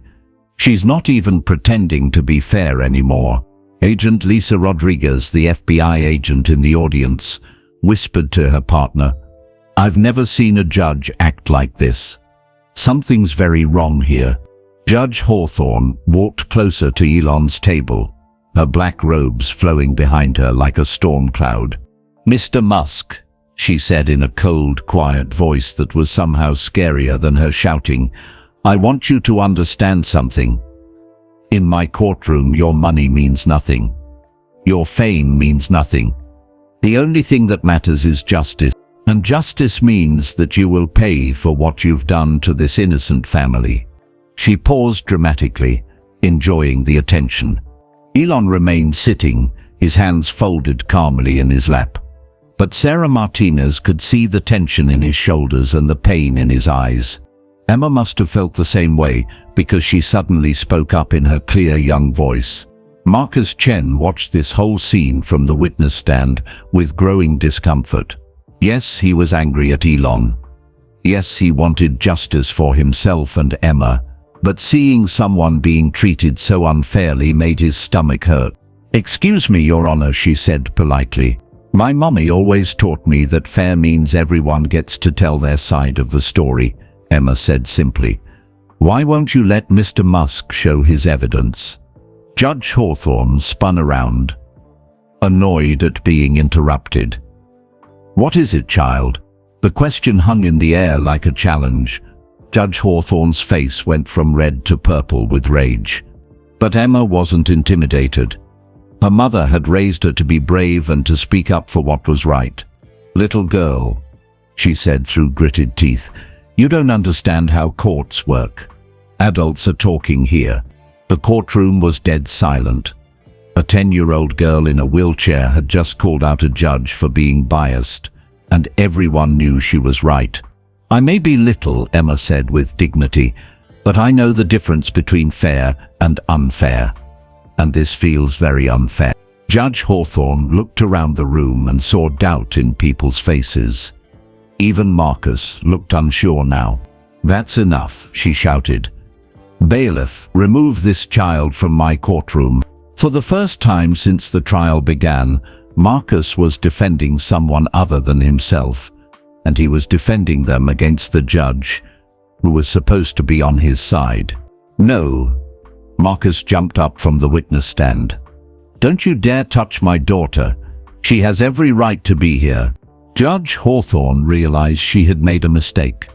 "She's not even pretending to be fair anymore." Agent Lisa Rodriguez, the FBI agent in the audience, whispered to her partner, "I've never seen a judge act like this. Something's very wrong here." Judge Hawthorne walked closer to Elon's table, her black robes flowing behind her like a storm cloud. "Mr. Musk," she said in a cold, quiet voice that was somehow scarier than her shouting, "I want you to understand something. In my courtroom, your money means nothing. Your fame means nothing. The only thing that matters is justice. And justice means that you will pay for what you've done to this innocent family." She paused dramatically, enjoying the attention. Elon remained sitting, his hands folded calmly in his lap. But Sarah Martinez could see the tension in his shoulders and the pain in his eyes. Emma must have felt the same way, because she suddenly spoke up in her clear young voice. Marcus Chen watched this whole scene from the witness stand with growing discomfort. Yes, he was angry at Elon. Yes, he wanted justice for himself and Emma. But seeing someone being treated so unfairly made his stomach hurt. "Excuse me, Your Honor," she said politely. "My mommy always taught me that fair means everyone gets to tell their side of the story," Emma said simply. "Why won't you let Mr. Musk show his evidence?" Judge Hawthorne spun around, annoyed at being interrupted. "What is it, child?" The question hung in the air like a challenge. Judge Hawthorne's face went from red to purple with rage. But Emma wasn't intimidated. Her mother had raised her to be brave and to speak up for what was right. "Little girl," she said through gritted teeth, "you don't understand how courts work. Adults are talking here." The courtroom was dead silent. A 10-year-old girl in a wheelchair had just called out a judge for being biased, and everyone knew she was right. "I may be little," Emma said with dignity, "but I know the difference between fair and unfair. And this feels very unfair." Judge Hawthorne looked around the room and saw doubt in people's faces. Even Marcus looked unsure now. "That's enough," she shouted. "Bailiff, remove this child from my courtroom." For the first time since the trial began, Marcus was defending someone other than himself, and he was defending them against the judge, who was supposed to be on his side. "No." Marcus jumped up from the witness stand. "Don't you dare touch my daughter. She has every right to be here." Judge Hawthorne realized she had made a mistake.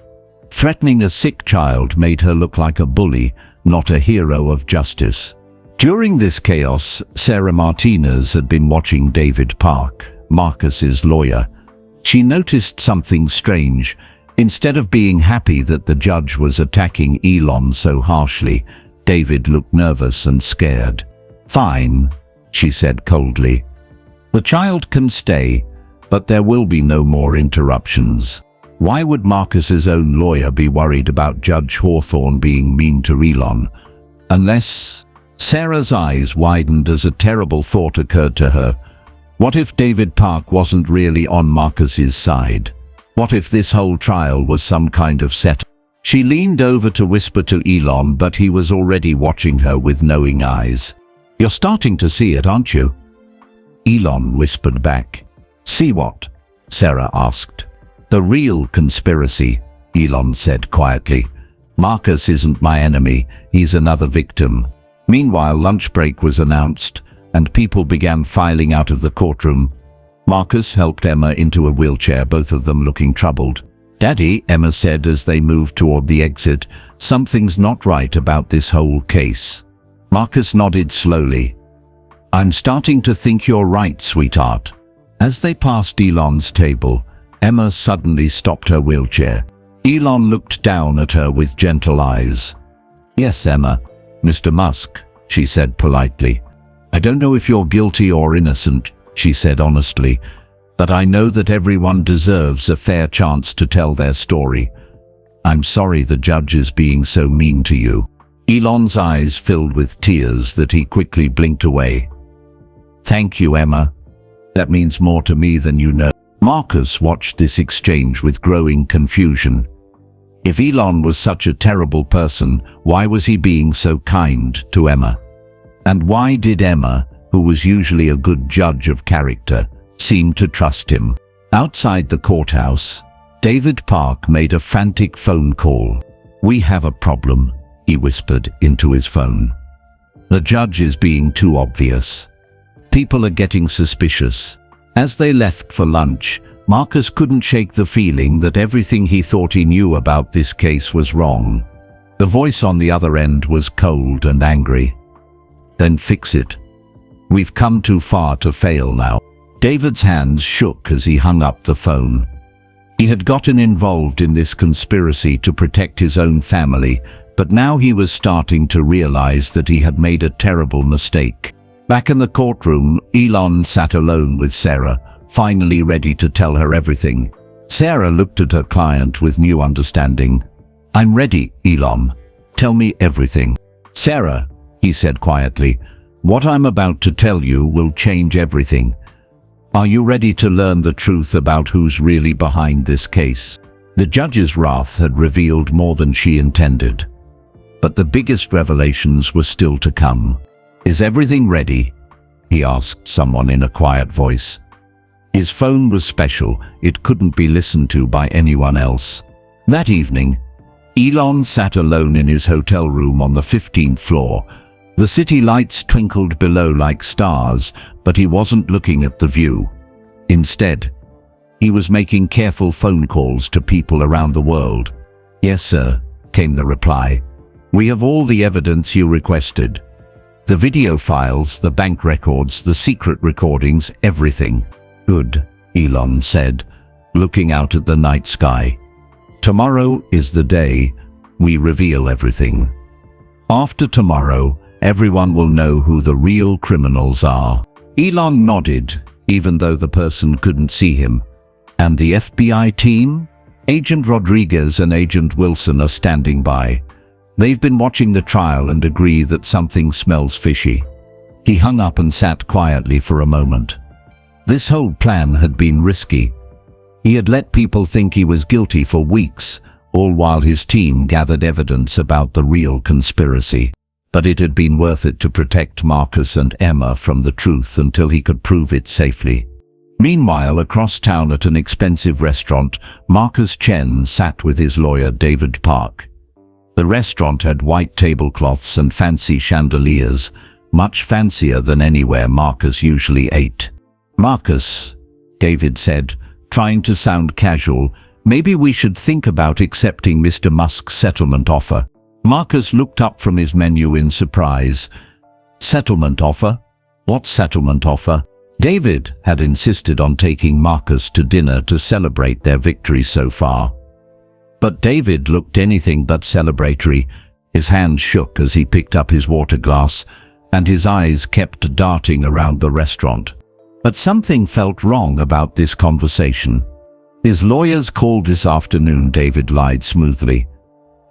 Threatening a sick child made her look like a bully, not a hero of justice. During this chaos, Sarah Martinez had been watching David Park, Marcus's lawyer. She noticed something strange. Instead of being happy that the judge was attacking Elon so harshly, David looked nervous and scared. "Fine," she said coldly. "The child can stay, but there will be no more interruptions." Why would Marcus's own lawyer be worried about Judge Hawthorne being mean to Elon? Unless... Sarah's eyes widened as a terrible thought occurred to her. What if David Park wasn't really on Marcus's side? What if this whole trial was some kind of setup? She leaned over to whisper to Elon, but he was already watching her with knowing eyes. "You're starting to see it, aren't you?" Elon whispered back. "See what?" Sarah asked. "The real conspiracy," Elon said quietly. "Marcus isn't my enemy, he's another victim." Meanwhile, lunch break was announced, and people began filing out of the courtroom. Marcus helped Emma into a wheelchair, both of them looking troubled. "Daddy," Emma said as they moved toward the exit, "something's not right about this whole case." Marcus nodded slowly. "I'm starting to think you're right, sweetheart." As they passed Elon's table, Emma suddenly stopped her wheelchair. Elon looked down at her with gentle eyes. "Yes, Emma." "Mr. Musk," she said politely. "I don't know if you're guilty or innocent," she said honestly, "but I know that everyone deserves a fair chance to tell their story. I'm sorry the judge is being so mean to you." Elon's eyes filled with tears that he quickly blinked away. "Thank you, Emma. That means more to me than you know." Marcus watched this exchange with growing confusion. If Elon was such a terrible person, why was he being so kind to Emma? And why did Emma, who was usually a good judge of character, seem to trust him? Outside the courthouse, David Park made a frantic phone call. "We have a problem," he whispered into his phone. The judge is being too obvious. People are getting suspicious. As they left for lunch, Marcus couldn't shake the feeling that everything he thought he knew about this case was wrong. The voice on the other end was cold and angry. Then fix it. We've come too far to fail now. David's hands shook as he hung up the phone. He had gotten involved in this conspiracy to protect his own family, but now he was starting to realize that he had made a terrible mistake. Back in the courtroom, Elon sat alone with Sarah, finally ready to tell her everything. Sarah looked at her client with new understanding. "I'm ready, Elon. Tell me everything." "Sarah," he said quietly, "what I'm about to tell you will change everything. Are you ready to learn the truth about who's really behind this case?" The judge's wrath had revealed more than she intended. But the biggest revelations were still to come. "Is everything ready?" he asked someone in a quiet voice. His phone was special. It couldn't be listened to by anyone else. That evening, Elon sat alone in his hotel room on the 15th floor. The city lights twinkled below like stars, but he wasn't looking at the view. Instead, he was making careful phone calls to people around the world. "Yes, sir," came the reply. "We have all the evidence you requested. The video files, the bank records, the secret recordings, everything." "Good," Elon said, looking out at the night sky. "Tomorrow is the day we reveal everything. After tomorrow, everyone will know who the real criminals are." Elon nodded, even though the person couldn't see him. "And the FBI team? Agent Rodriguez and Agent Wilson are standing by. They've been watching the trial and agree that something smells fishy." He hung up and sat quietly for a moment. This whole plan had been risky. He had let people think he was guilty for weeks, all while his team gathered evidence about the real conspiracy. But it had been worth it to protect Marcus and Emma from the truth until he could prove it safely. Meanwhile, across town at an expensive restaurant, Marcus Chen sat with his lawyer David Park. The restaurant had white tablecloths and fancy chandeliers, much fancier than anywhere Marcus usually ate. "Marcus," David said, trying to sound casual, "maybe we should think about accepting Mr. Musk's settlement offer." Marcus looked up from his menu in surprise. "Settlement offer? What settlement offer?" David had insisted on taking Marcus to dinner to celebrate their victory so far. But David looked anything but celebratory. His hand shook as he picked up his water glass, and his eyes kept darting around the restaurant. But something felt wrong about this conversation. "His lawyers called this afternoon," David lied smoothly.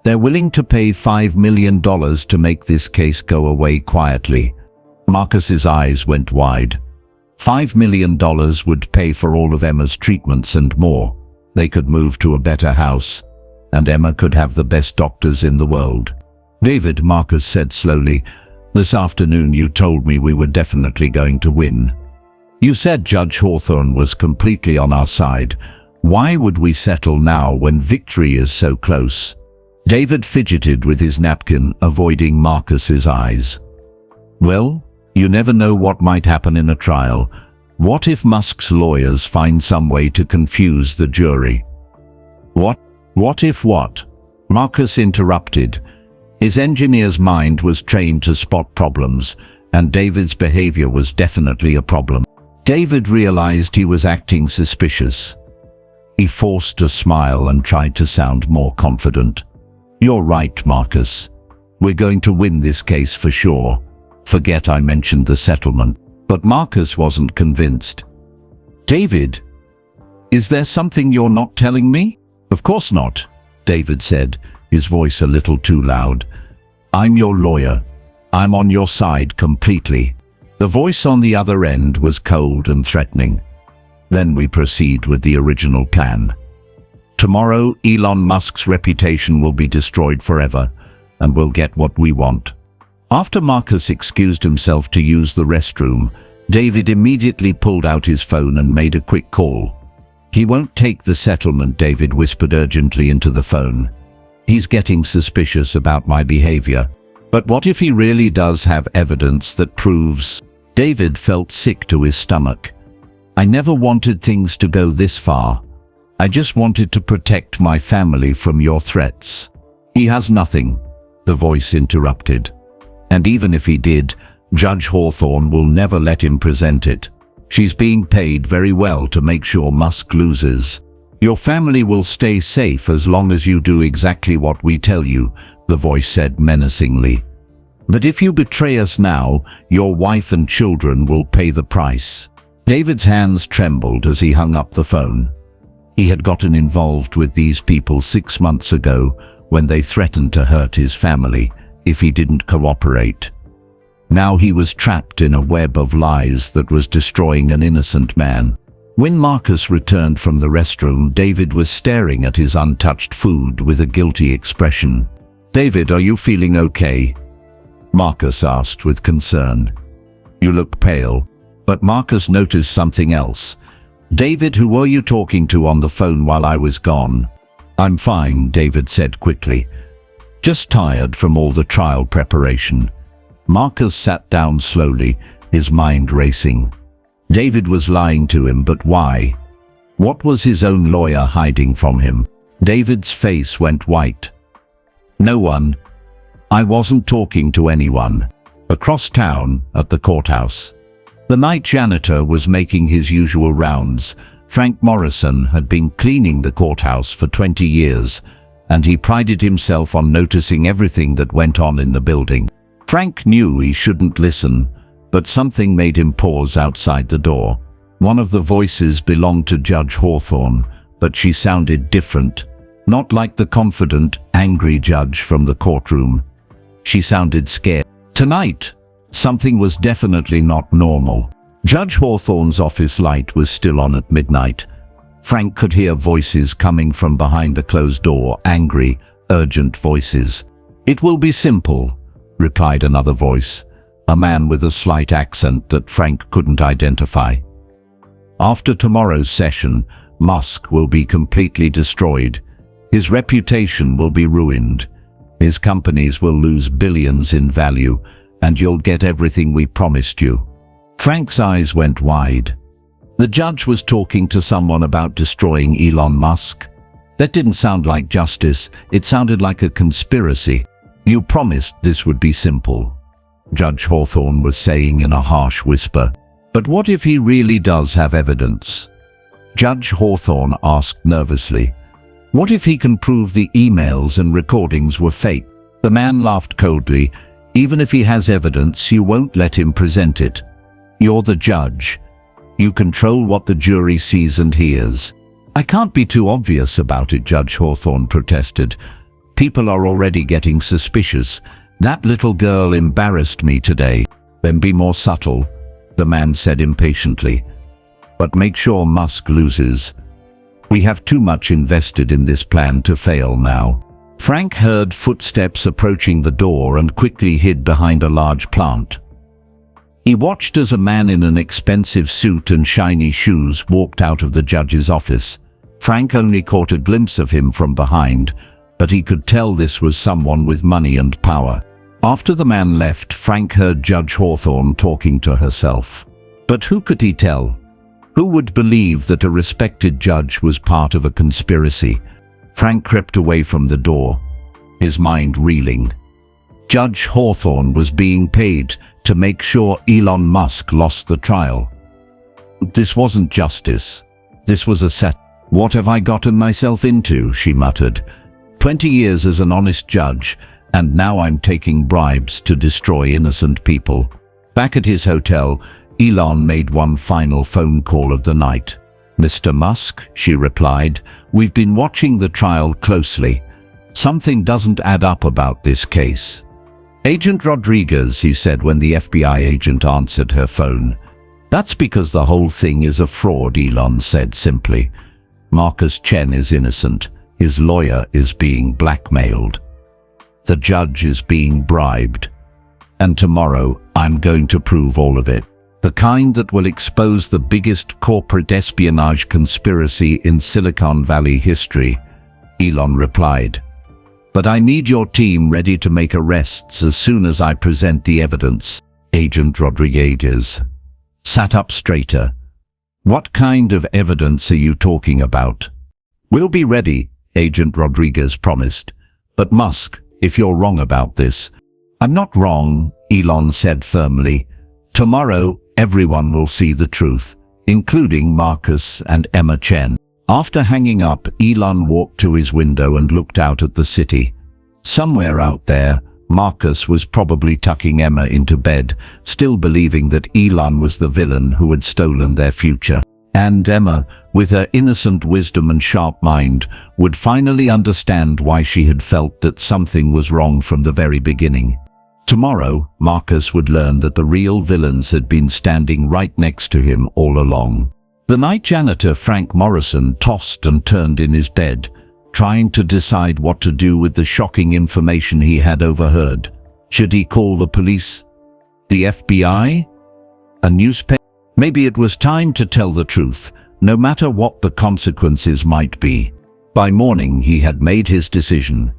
"They're willing to pay $5 million to make this case go away quietly." Marcus's eyes went wide. $5 million would pay for all of Emma's treatments and more. They could move to a better house, and Emma could have the best doctors in the world. "David," Marcus said slowly, "this afternoon you told me we were definitely going to win. You said Judge Hawthorne was completely on our side. Why would we settle now when victory is so close?" David fidgeted with his napkin, avoiding Marcus's eyes. "Well, you never know what might happen in a trial. What if Musk's lawyers find some way to confuse the jury?" What if what?" Marcus interrupted. His engineer's mind was trained to spot problems, and David's behavior was definitely a problem. David realized he was acting suspicious. He forced a smile and tried to sound more confident. "You're right, Marcus. We're going to win this case for sure. Forget I mentioned the settlement." But Marcus wasn't convinced. "David, is there something you're not telling me?" "Of course not," David said, his voice a little too loud. "I'm your lawyer. I'm on your side completely." The voice on the other end was cold and threatening. "Then we proceed with the original plan. Tomorrow, Elon Musk's reputation will be destroyed forever, and we'll get what we want." After Marcus excused himself to use the restroom, David immediately pulled out his phone and made a quick call. "He won't take the settlement," David whispered urgently into the phone. He's getting suspicious about my behavior. But what if he really does have evidence that proves? David felt sick to his stomach. I never wanted things to go this far. I just wanted to protect my family from your threats. He has nothing, the voice interrupted. And even if he did, Judge Hawthorne will never let him present it. She's being paid very well to make sure Musk loses. Your family will stay safe as long as you do exactly what we tell you, the voice said menacingly. But if you betray us now, your wife and children will pay the price. David's hands trembled as he hung up the phone. He had gotten involved with these people 6 months ago when they threatened to hurt his family if he didn't cooperate. Now he was trapped in a web of lies that was destroying an innocent man. When Marcus returned from the restroom, David was staring at his untouched food with a guilty expression. "David, are you feeling okay?" Marcus asked with concern. "You look pale." But Marcus noticed something else. "David, who were you talking to on the phone while I was gone?" "I'm fine," David said quickly. "Just tired from all the trial preparation." Marcus sat down slowly, his mind racing. David was lying to him, but why? What was his own lawyer hiding from him? David's face went white. "No one. I wasn't talking to anyone." Across town, at the courthouse, the night janitor was making his usual rounds. Frank Morrison had been cleaning the courthouse for 20 years, and he prided himself on noticing everything that went on in the building. Frank knew he shouldn't listen, but something made him pause outside the door. One of the voices belonged to Judge Hawthorne, but she sounded different. Not like the confident, angry judge from the courtroom. She sounded scared. Tonight, something was definitely not normal. Judge Hawthorne's office light was still on at midnight. Frank could hear voices coming from behind the closed door, angry, urgent voices. "It will be simple," replied another voice, a man with a slight accent that Frank couldn't identify. "After tomorrow's session, Musk will be completely destroyed. His reputation will be ruined. His companies will lose billions in value, and you'll get everything we promised you." Frank's eyes went wide. The judge was talking to someone about destroying Elon Musk. That didn't sound like justice, it sounded like a conspiracy. "You promised this would be simple," Judge Hawthorne was saying in a harsh whisper. "But what if he really does have evidence?" Judge Hawthorne asked nervously. "What if he can prove the emails and recordings were fake?" The man laughed coldly. "Even if he has evidence, you won't let him present it. You're the judge. You control what the jury sees and hears." "I can't be too obvious about it," Judge Hawthorne protested. "People are already getting suspicious. That little girl embarrassed me today." "Then be more subtle," the man said impatiently. "But make sure Musk loses. We have too much invested in this plan to fail now." Frank heard footsteps approaching the door and quickly hid behind a large plant. He watched as a man in an expensive suit and shiny shoes walked out of the judge's office. Frank only caught a glimpse of him from behind, but he could tell this was someone with money and power. After the man left, Frank heard Judge Hawthorne talking to herself. But who could he tell? Who would believe that a respected judge was part of a conspiracy? Frank crept away from the door, his mind reeling. Judge Hawthorne was being paid to make sure Elon Musk lost the trial. This wasn't justice. This was a set. "What have I gotten myself into?" she muttered. 20 years as an honest judge, and now I'm taking bribes to destroy innocent people. Back at his hotel, Elon made one final phone call of the night. "Mr. Musk," she replied, "we've been watching the trial closely. Something doesn't add up about this case." "Agent Rodriguez," he said when the FBI agent answered her phone. "That's because the whole thing is a fraud," Elon said simply. "Marcus Chen is innocent. His lawyer is being blackmailed. The judge is being bribed. And tomorrow, I'm going to prove all of it. The kind that will expose the biggest corporate espionage conspiracy in Silicon Valley history," Elon replied. But I need your team ready to make arrests as soon as I present the evidence. Agent Rodriguez sat up straighter. What kind of evidence are you talking about? We'll be ready, Agent Rodriguez promised. But Musk, if you're wrong about this. I'm not wrong, Elon said firmly. Tomorrow, everyone will see the truth, including Marcus and Emma Chen. After hanging up, Elon walked to his window and looked out at the city. Somewhere out there, Marcus was probably tucking Emma into bed, still believing that Elon was the villain who had stolen their future. And Emma, with her innocent wisdom and sharp mind, would finally understand why she had felt that something was wrong from the very beginning. Tomorrow, Marcus would learn that the real villains had been standing right next to him all along. The night janitor Frank Morrison tossed and turned in his bed, trying to decide what to do with the shocking information he had overheard. Should he call the police? The FBI? A newspaper? Maybe it was time to tell the truth, no matter what the consequences might be. By morning, he had made his decision.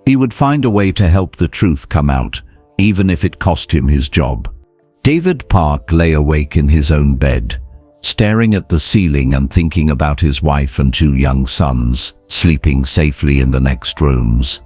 He would find a way to help the truth come out, even if it cost him his job. David Park lay awake in his own bed, staring at the ceiling and thinking about his wife and 2 young sons, sleeping safely in the next rooms.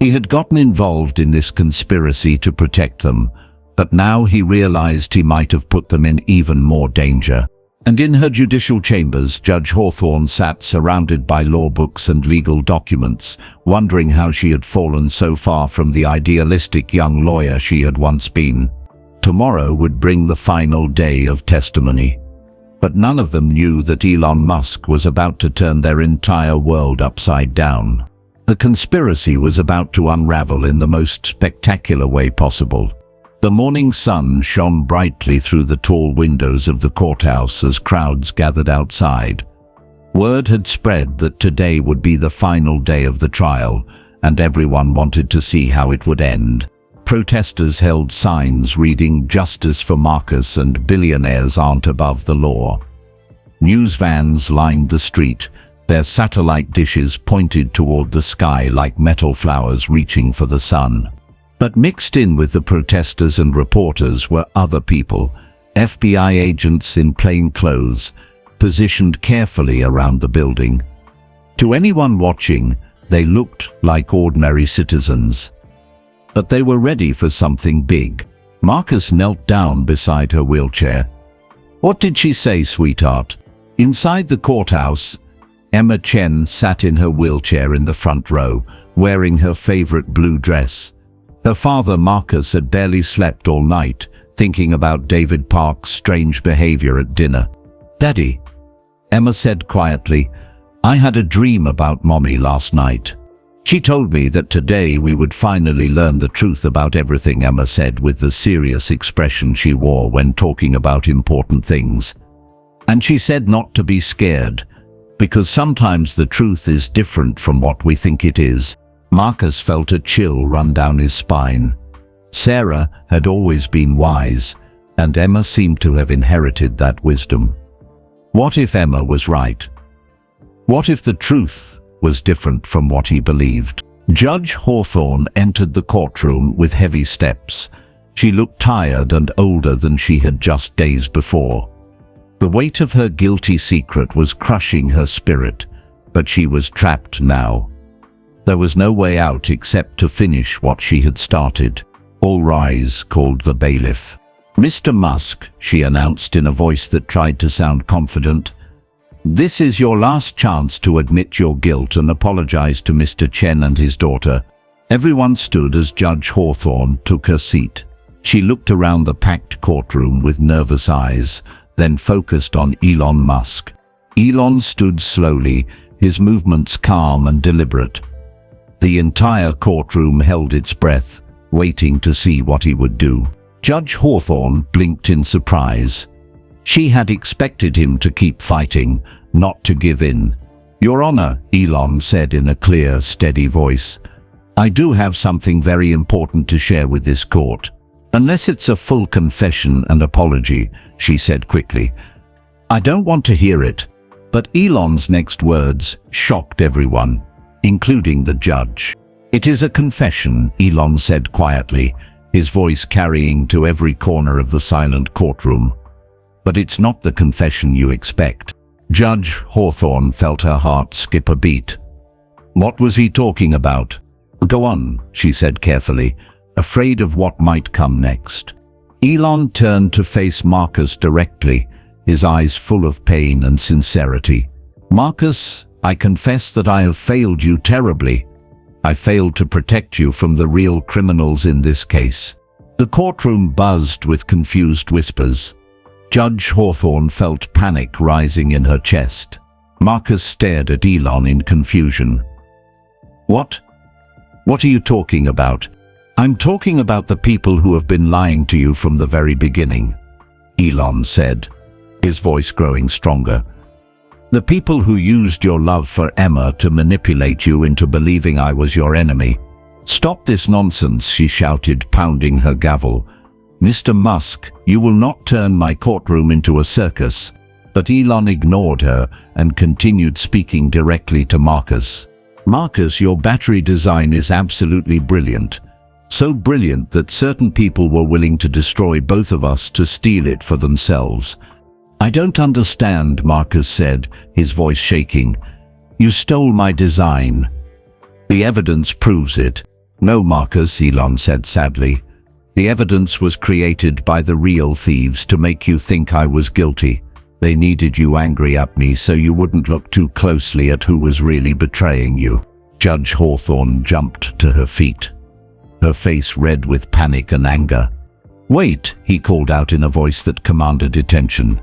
He had gotten involved in this conspiracy to protect them, but now he realized he might have put them in even more danger. And in her judicial chambers, Judge Hawthorne sat surrounded by law books and legal documents, wondering how she had fallen so far from the idealistic young lawyer she had once been. Tomorrow would bring the final day of testimony. But none of them knew that Elon Musk was about to turn their entire world upside down. The conspiracy was about to unravel in the most spectacular way possible. The morning sun shone brightly through the tall windows of the courthouse as crowds gathered outside. Word had spread that today would be the final day of the trial, and everyone wanted to see how it would end. Protesters held signs reading "Justice for Marcus" and "Billionaires aren't above the law." News vans lined the street, their satellite dishes pointed toward the sky like metal flowers reaching for the sun. But mixed in with the protesters and reporters were other people, FBI agents in plain clothes, positioned carefully around the building. To anyone watching, they looked like ordinary citizens. But they were ready for something big. Marcus knelt down beside her wheelchair. "What did she say, sweetheart?" Inside the courthouse, Emma Chen sat in her wheelchair in the front row, wearing her favorite blue dress. Her father, Marcus, had barely slept all night, thinking about David Park's strange behavior at dinner. "Daddy," Emma said quietly, "I had a dream about Mommy last night. She told me that today we would finally learn the truth about everything," Emma said with the serious expression she wore when talking about important things. "And she said not to be scared, because sometimes the truth is different from what we think it is." Marcus felt a chill run down his spine. Sarah had always been wise, and Emma seemed to have inherited that wisdom. What if Emma was right? What if the truth was different from what he believed? Judge Hawthorne entered the courtroom with heavy steps. She looked tired and older than she had just days before. The weight of her guilty secret was crushing her spirit, but she was trapped now. There was no way out except to finish what she had started. "All rise," called the bailiff. "Mr. Musk," she announced in a voice that tried to sound confident, "this is your last chance to admit your guilt and apologize to Mr. Chen and his daughter." Everyone stood as Judge Hawthorne took her seat. She looked around the packed courtroom with nervous eyes, then focused on Elon Musk. Elon stood slowly, his movements calm and deliberate. The entire courtroom held its breath, waiting to see what he would do. Judge Hawthorne blinked in surprise. She had expected him to keep fighting, not to give in. "Your Honor," Elon said in a clear, steady voice, "I do have something very important to share with this court." "Unless it's a full confession and apology," she said quickly. "I don't want to hear it." But Elon's next words shocked everyone, including the judge. "It is a confession," Elon said quietly, his voice carrying to every corner of the silent courtroom. "But it's not the confession you expect." Judge Hawthorne felt her heart skip a beat. What was he talking about? "Go on," she said carefully, afraid of what might come next. Elon turned to face Marcus directly, his eyes full of pain and sincerity. "Marcus, I confess that I have failed you terribly. I failed to protect you from the real criminals in this case." The courtroom buzzed with confused whispers. Judge Hawthorne felt panic rising in her chest. Marcus stared at Elon in confusion. What are you talking about?" "I'm talking about the people who have been lying to you from the very beginning," Elon said, his voice growing stronger. "The people who used your love for Emma to manipulate you into believing I was your enemy." "Stop this nonsense," she shouted, pounding her gavel. "Mr. Musk, you will not turn my courtroom into a circus." But Elon ignored her and continued speaking directly to Marcus. "Marcus, your battery design is absolutely brilliant. So brilliant that certain people were willing to destroy both of us to steal it for themselves." "I don't understand," Marcus said, his voice shaking. "You stole my design." "The evidence proves it." "No, Marcus," Elon said sadly. "The evidence was created by the real thieves to make you think I was guilty. They needed you angry at me so you wouldn't look too closely at who was really betraying you." Judge Hawthorne jumped to her feet, her face red with panic and anger. "Wait," he called out in a voice that commanded attention.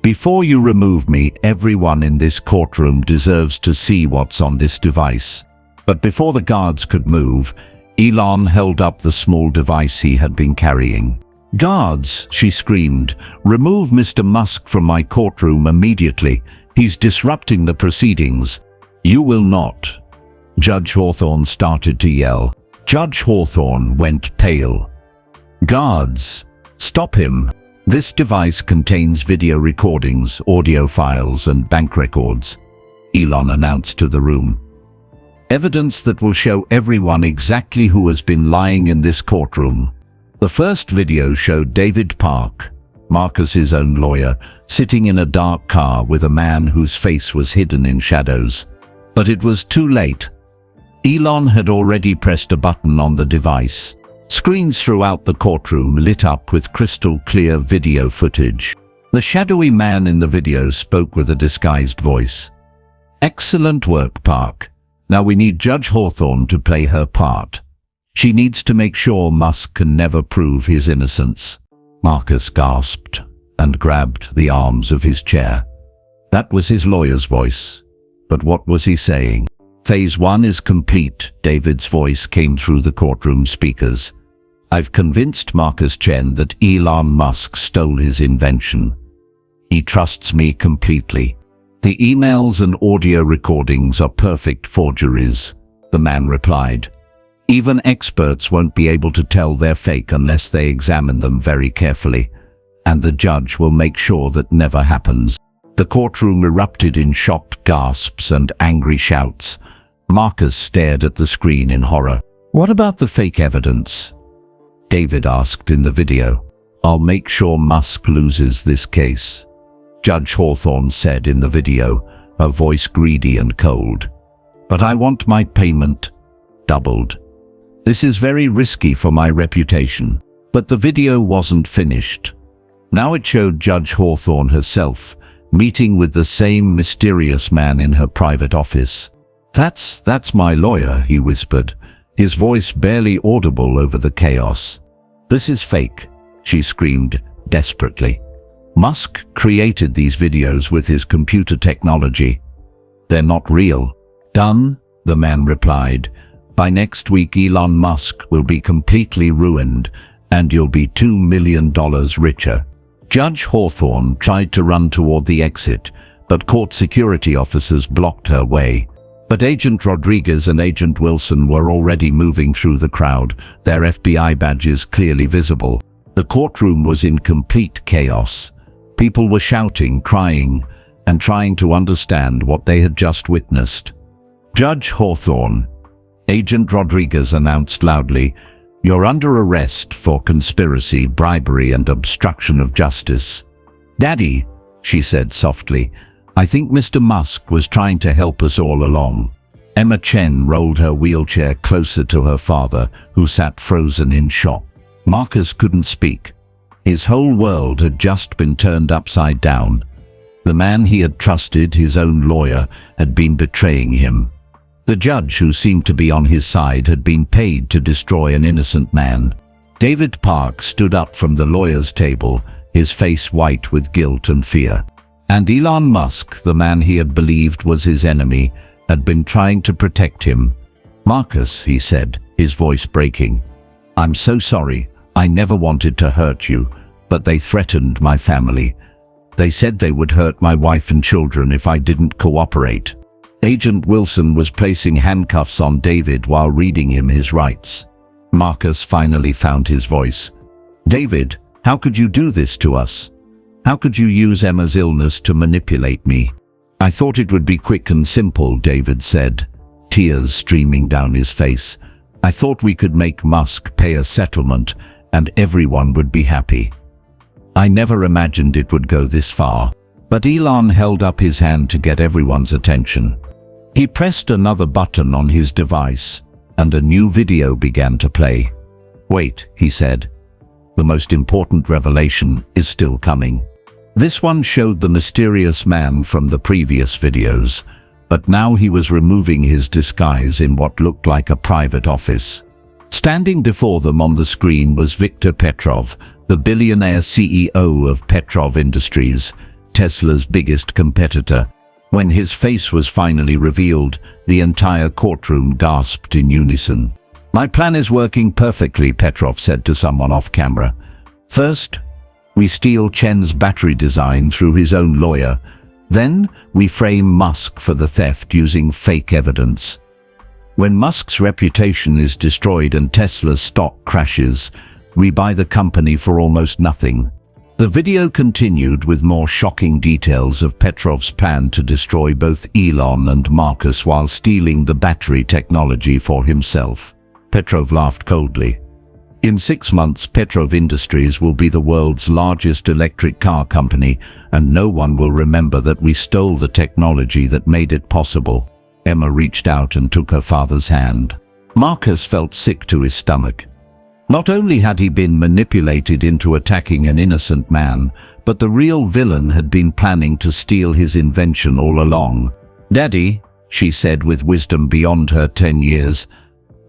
"Before you remove me, everyone in this courtroom deserves to see what's on this device." But before the guards could move, Elon held up the small device he had been carrying. "Guards," she screamed, "remove Mr. Musk from my courtroom immediately. He's disrupting the proceedings." "You will not." Judge Hawthorne started to yell. Judge Hawthorne went pale. "Guards, stop him. This device contains video recordings, audio files, and bank records," Elon announced to the room. "Evidence that will show everyone exactly who has been lying in this courtroom." The first video showed David Park, Marcus's own lawyer, sitting in a dark car with a man whose face was hidden in shadows. But it was too late. Elon had already pressed a button on the device. Screens throughout the courtroom lit up with crystal clear video footage. The shadowy man in the video spoke with a disguised voice. "Excellent work, Park. Now we need Judge Hawthorne to play her part. She needs to make sure Musk can never prove his innocence." Marcus gasped and grabbed the arms of his chair. That was his lawyer's voice. But what was he saying? "Phase 1 is complete," David's voice came through the courtroom speakers. "I've convinced Marcus Chen that Elon Musk stole his invention. He trusts me completely. The emails and audio recordings are perfect forgeries," the man replied. "Even experts won't be able to tell they're fake unless they examine them very carefully, and the judge will make sure that never happens." The courtroom erupted in shocked gasps and angry shouts. Marcus stared at the screen in horror. "What about the fake evidence?" David asked in the video. "I'll make sure Musk loses this case," Judge Hawthorne said in the video, her voice greedy and cold. "But I want my payment doubled. This is very risky for my reputation." But the video wasn't finished. Now it showed Judge Hawthorne herself, meeting with the same mysterious man in her private office. That's my lawyer," he whispered, his voice barely audible over the chaos. "This is fake," she screamed desperately. "Musk created these videos with his computer technology. They're not real." "Done," the man replied. "By next week Elon Musk will be completely ruined, and you'll be $2 million richer." Judge Hawthorne tried to run toward the exit, but court security officers blocked her way. But Agent Rodriguez and Agent Wilson were already moving through the crowd, their FBI badges clearly visible. The courtroom was in complete chaos. People were shouting, crying, and trying to understand what they had just witnessed. "Judge Hawthorne," Agent Rodriguez announced loudly, "You're under arrest for conspiracy, bribery, and obstruction of justice." "Daddy," she said softly, "I think Mr. Musk was trying to help us all along." Emma Chen rolled her wheelchair closer to her father, who sat frozen in shock. Marcus couldn't speak. His whole world had just been turned upside down. The man he had trusted, his own lawyer, had been betraying him. The judge, who seemed to be on his side, had been paid to destroy an innocent man. David Park stood up from the lawyer's table, his face white with guilt and fear. And Elon Musk, the man he had believed was his enemy, had been trying to protect him. "Marcus," he said, his voice breaking, "I'm so sorry. I never wanted to hurt you, but they threatened my family. They said they would hurt my wife and children if I didn't cooperate." Agent Wilson was placing handcuffs on David while reading him his rights. Marcus finally found his voice. "David, how could you do this to us? How could you use Emma's illness to manipulate me?" "I thought it would be quick and simple," David said, tears streaming down his face. "I thought we could make Musk pay a settlement and everyone would be happy. I never imagined it would go this far." But Elon held up his hand to get everyone's attention. He pressed another button on his device, and a new video began to play. "Wait," he said. "The most important revelation is still coming." This one showed the mysterious man from the previous videos, but now he was removing his disguise in what looked like a private office. Standing before them on the screen was Viktor Petrov, the billionaire CEO of Petrov Industries, Tesla's biggest competitor. When his face was finally revealed, the entire courtroom gasped in unison. "My plan is working perfectly," Petrov said to someone off camera. "First, we steal Chen's battery design through his own lawyer. Then, we frame Musk for the theft using fake evidence. When Musk's reputation is destroyed and Tesla's stock crashes, we buy the company for almost nothing." The video continued with more shocking details of Petrov's plan to destroy both Elon and Marcus while stealing the battery technology for himself. Petrov laughed coldly. "In 6 months, Petrov Industries will be the world's largest electric car company, and no one will remember that we stole the technology that made it possible." Emma reached out and took her father's hand. Marcus felt sick to his stomach. Not only had he been manipulated into attacking an innocent man, but the real villain had been planning to steal his invention all along. "Daddy," she said with wisdom beyond her 10 years,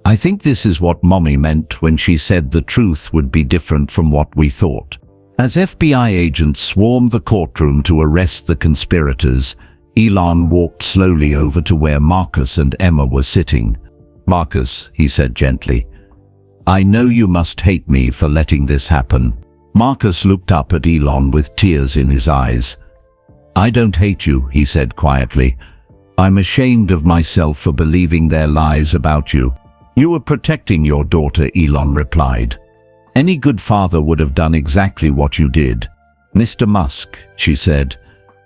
"I think this is what Mommy meant when she said the truth would be different from what we thought." As FBI agents swarmed the courtroom to arrest the conspirators, Elon walked slowly over to where Marcus and Emma were sitting. "Marcus," he said gently, "I know you must hate me for letting this happen." Marcus looked up at Elon with tears in his eyes. "I don't hate you," he said quietly. "I'm ashamed of myself for believing their lies about you." "You were protecting your daughter," Elon replied. "Any good father would have done exactly what you did." "Mr. Musk," she said,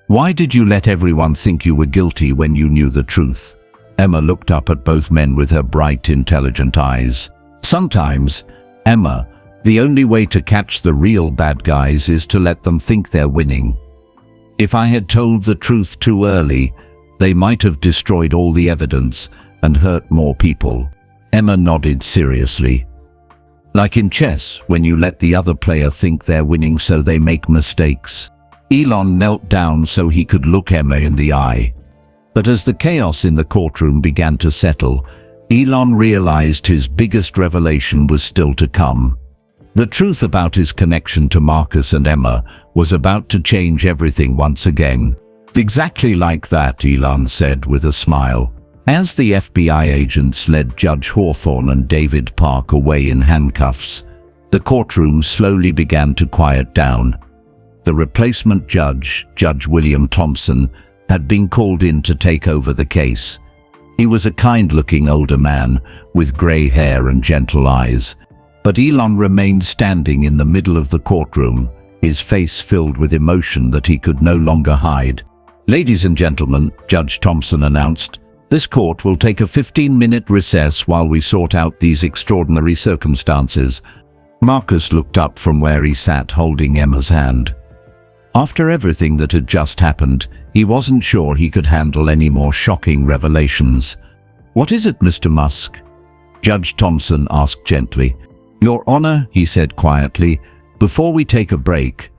"why did you let everyone think you were guilty when you knew the truth?" Emma looked up at both men with her bright, intelligent eyes. "Sometimes, Emma, the only way to catch the real bad guys is to let them think they're winning. If I had told the truth too early, they might have destroyed all the evidence and hurt more people." Emma nodded seriously. "Like in chess, when you let the other player think they're winning so they make mistakes." Elon knelt down so he could look Emma in the eye. But as the chaos in the courtroom began to settle, Elon realized his biggest revelation was still to come. The truth about his connection to Marcus and Emma was about to change everything once again. "Exactly like that," Elon said with a smile. As the FBI agents led Judge Hawthorne and David Park away in handcuffs, the courtroom slowly began to quiet down. The replacement judge, Judge William Thompson, had been called in to take over the case. He was a kind-looking older man with gray hair and gentle eyes, but Elon remained standing in the middle of the courtroom, his face filled with emotion that he could no longer hide. "Ladies and gentlemen," Judge Thompson announced, This court will take a 15-minute recess while we sort out these extraordinary circumstances." Marcus looked up from where he sat holding Emma's hand. After everything that had just happened, he wasn't sure he could handle any more shocking revelations. "What is it, Mr. Musk?" Judge Thompson asked gently. "Your Honor," he said quietly, "before we take a break,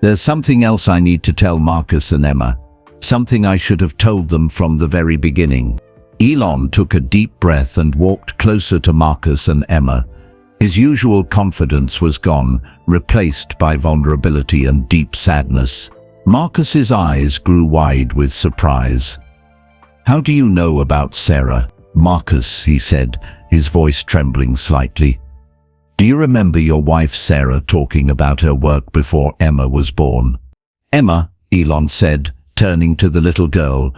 there's something else I need to tell Marcus and Emma. Something I should have told them from the very beginning." Elon took a deep breath and walked closer to Marcus and Emma. His usual confidence was gone, replaced by vulnerability and deep sadness. Marcus's eyes grew wide with surprise. "How do you know about Sarah?" "Marcus," he said, his voice trembling slightly. "Do you remember your wife Sarah talking about her work before Emma was born?" "Emma," Elon said, turning to the little girl,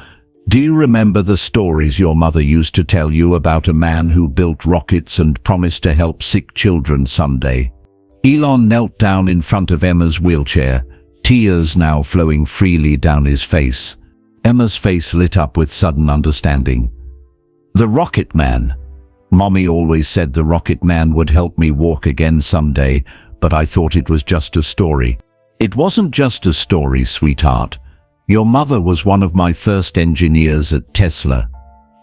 "do you remember the stories your mother used to tell you about a man who built rockets and promised to help sick children someday?" Elon knelt down in front of Emma's wheelchair, tears now flowing freely down his face. Emma's face lit up with sudden understanding. "The Rocket Man. Mommy always said the Rocket Man would help me walk again someday, but I thought it was just a story." "It wasn't just a story, sweetheart. Your mother was one of my first engineers at Tesla.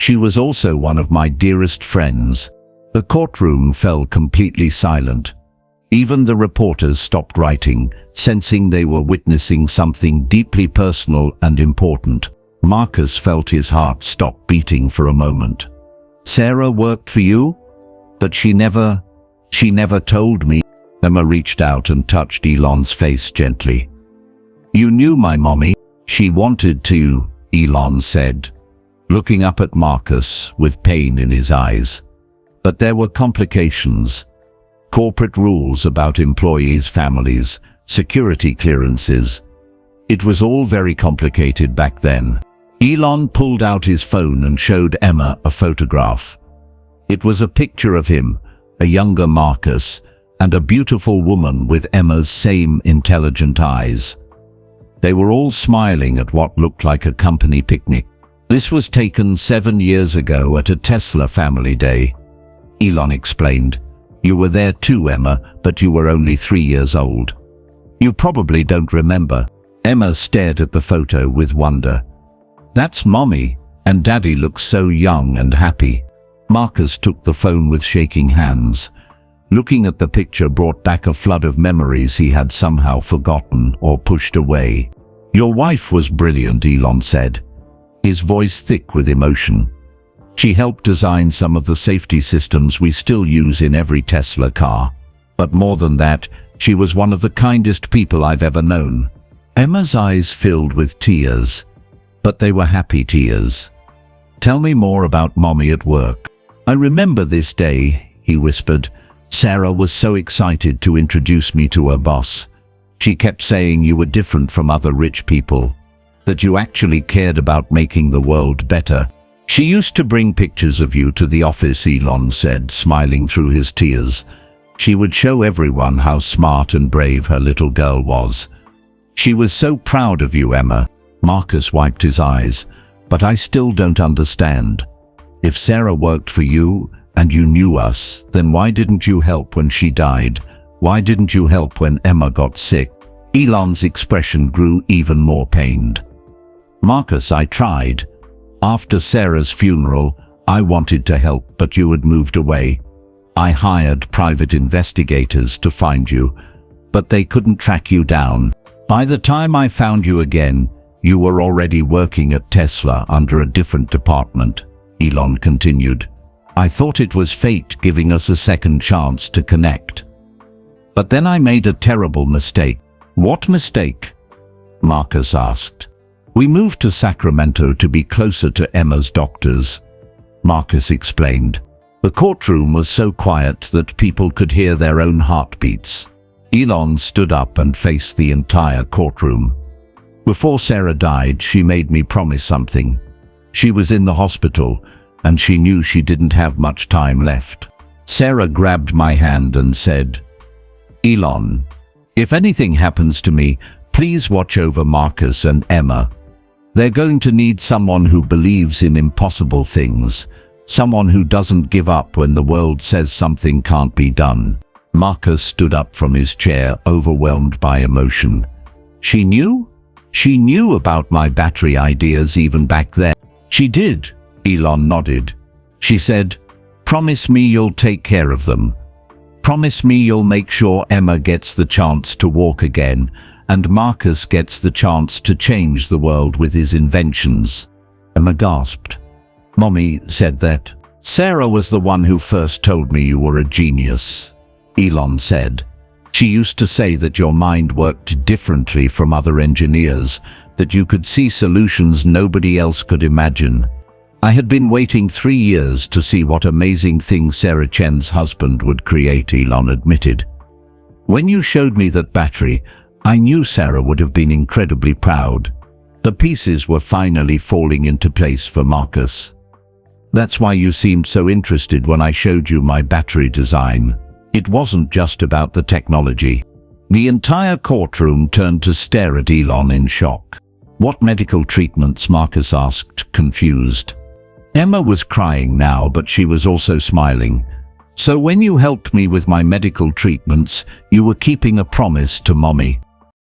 She was also one of my dearest friends." The courtroom fell completely silent. Even the reporters stopped writing, sensing they were witnessing something deeply personal and important. Marcus felt his heart stop beating for a moment. "Sarah worked for you? But she never told me." Emma reached out and touched Elon's face gently. "You knew my mommy. She wanted to," Elon said, looking up at Marcus with pain in his eyes. "But there were complications. Corporate rules about employees' families, security clearances. It was all very complicated back then." Elon pulled out his phone and showed Emma a photograph. It was a picture of him, a younger Marcus, and a beautiful woman with Emma's same intelligent eyes. They were all smiling at what looked like a company picnic. "This was taken 7 years ago at a Tesla family day," Elon explained. "You were there too, Emma, but you were only 3 years old. You probably don't remember." Emma stared at the photo with wonder. "That's Mommy, and Daddy looks so young and happy." Marcus took the phone with shaking hands. Looking at the picture brought back a flood of memories he had somehow forgotten or pushed away. "Your wife was brilliant," Elon said, his voice thick with emotion. "She helped design some of the safety systems we still use in every Tesla car. But more than that, she was one of the kindest people I've ever known." Emma's eyes filled with tears, but they were happy tears. "Tell me more about Mommy at work." "I remember this day," he whispered. "Sarah was so excited to introduce me to her boss. She kept saying you were different from other rich people, that you actually cared about making the world better. She used to bring pictures of you to the office," Elon said, smiling through his tears. "She would show everyone how smart and brave her little girl was. She was so proud of you, Emma." Marcus wiped his eyes. "But I still don't understand. If Sarah worked for you, and you knew us, then why didn't you help when she died? Why didn't you help when Emma got sick?" Elon's expression grew even more pained. "Marcus, I tried. After Sarah's funeral, I wanted to help, but you had moved away. I hired private investigators to find you, but they couldn't track you down. By the time I found you again, you were already working at Tesla under a different department," Elon continued. "I thought it was fate giving us a second chance to connect. But then I made a terrible mistake." "What mistake?" Marcus asked. "We moved to Sacramento to be closer to Emma's doctors," Marcus explained. "The courtroom was so quiet that people could hear their own heartbeats." Elon stood up and faced the entire courtroom. "Before Sarah died, she made me promise something. She was in the hospital, and she knew she didn't have much time left. Sarah grabbed my hand and said, 'Elon, if anything happens to me, please watch over Marcus and Emma.' They're going to need someone who believes in impossible things, someone who doesn't give up when the world says something can't be done. Marcus stood up from his chair, overwhelmed by emotion. She knew? She knew about my battery ideas even back then. She did, Elon nodded. She said, "Promise me you'll take care of them. Promise me you'll make sure Emma gets the chance to walk again, and Marcus gets the chance to change the world with his inventions." Emma gasped. "Mommy said that." "Sarah was the one who first told me you were a genius," Elon said. "She used to say that your mind worked differently from other engineers, that you could see solutions nobody else could imagine. I had been waiting 3 years to see what amazing things Sarah Chen's husband would create," Elon admitted. "When you showed me that battery, I knew Sarah would have been incredibly proud. The pieces were finally falling into place for Marcus. That's why you seemed so interested when I showed you my battery design. It wasn't just about the technology." The entire courtroom turned to stare at Elon in shock. "What medical treatments?" Marcus asked, confused. Emma was crying now, but she was also smiling. "So when you helped me with my medical treatments, you were keeping a promise to Mommy.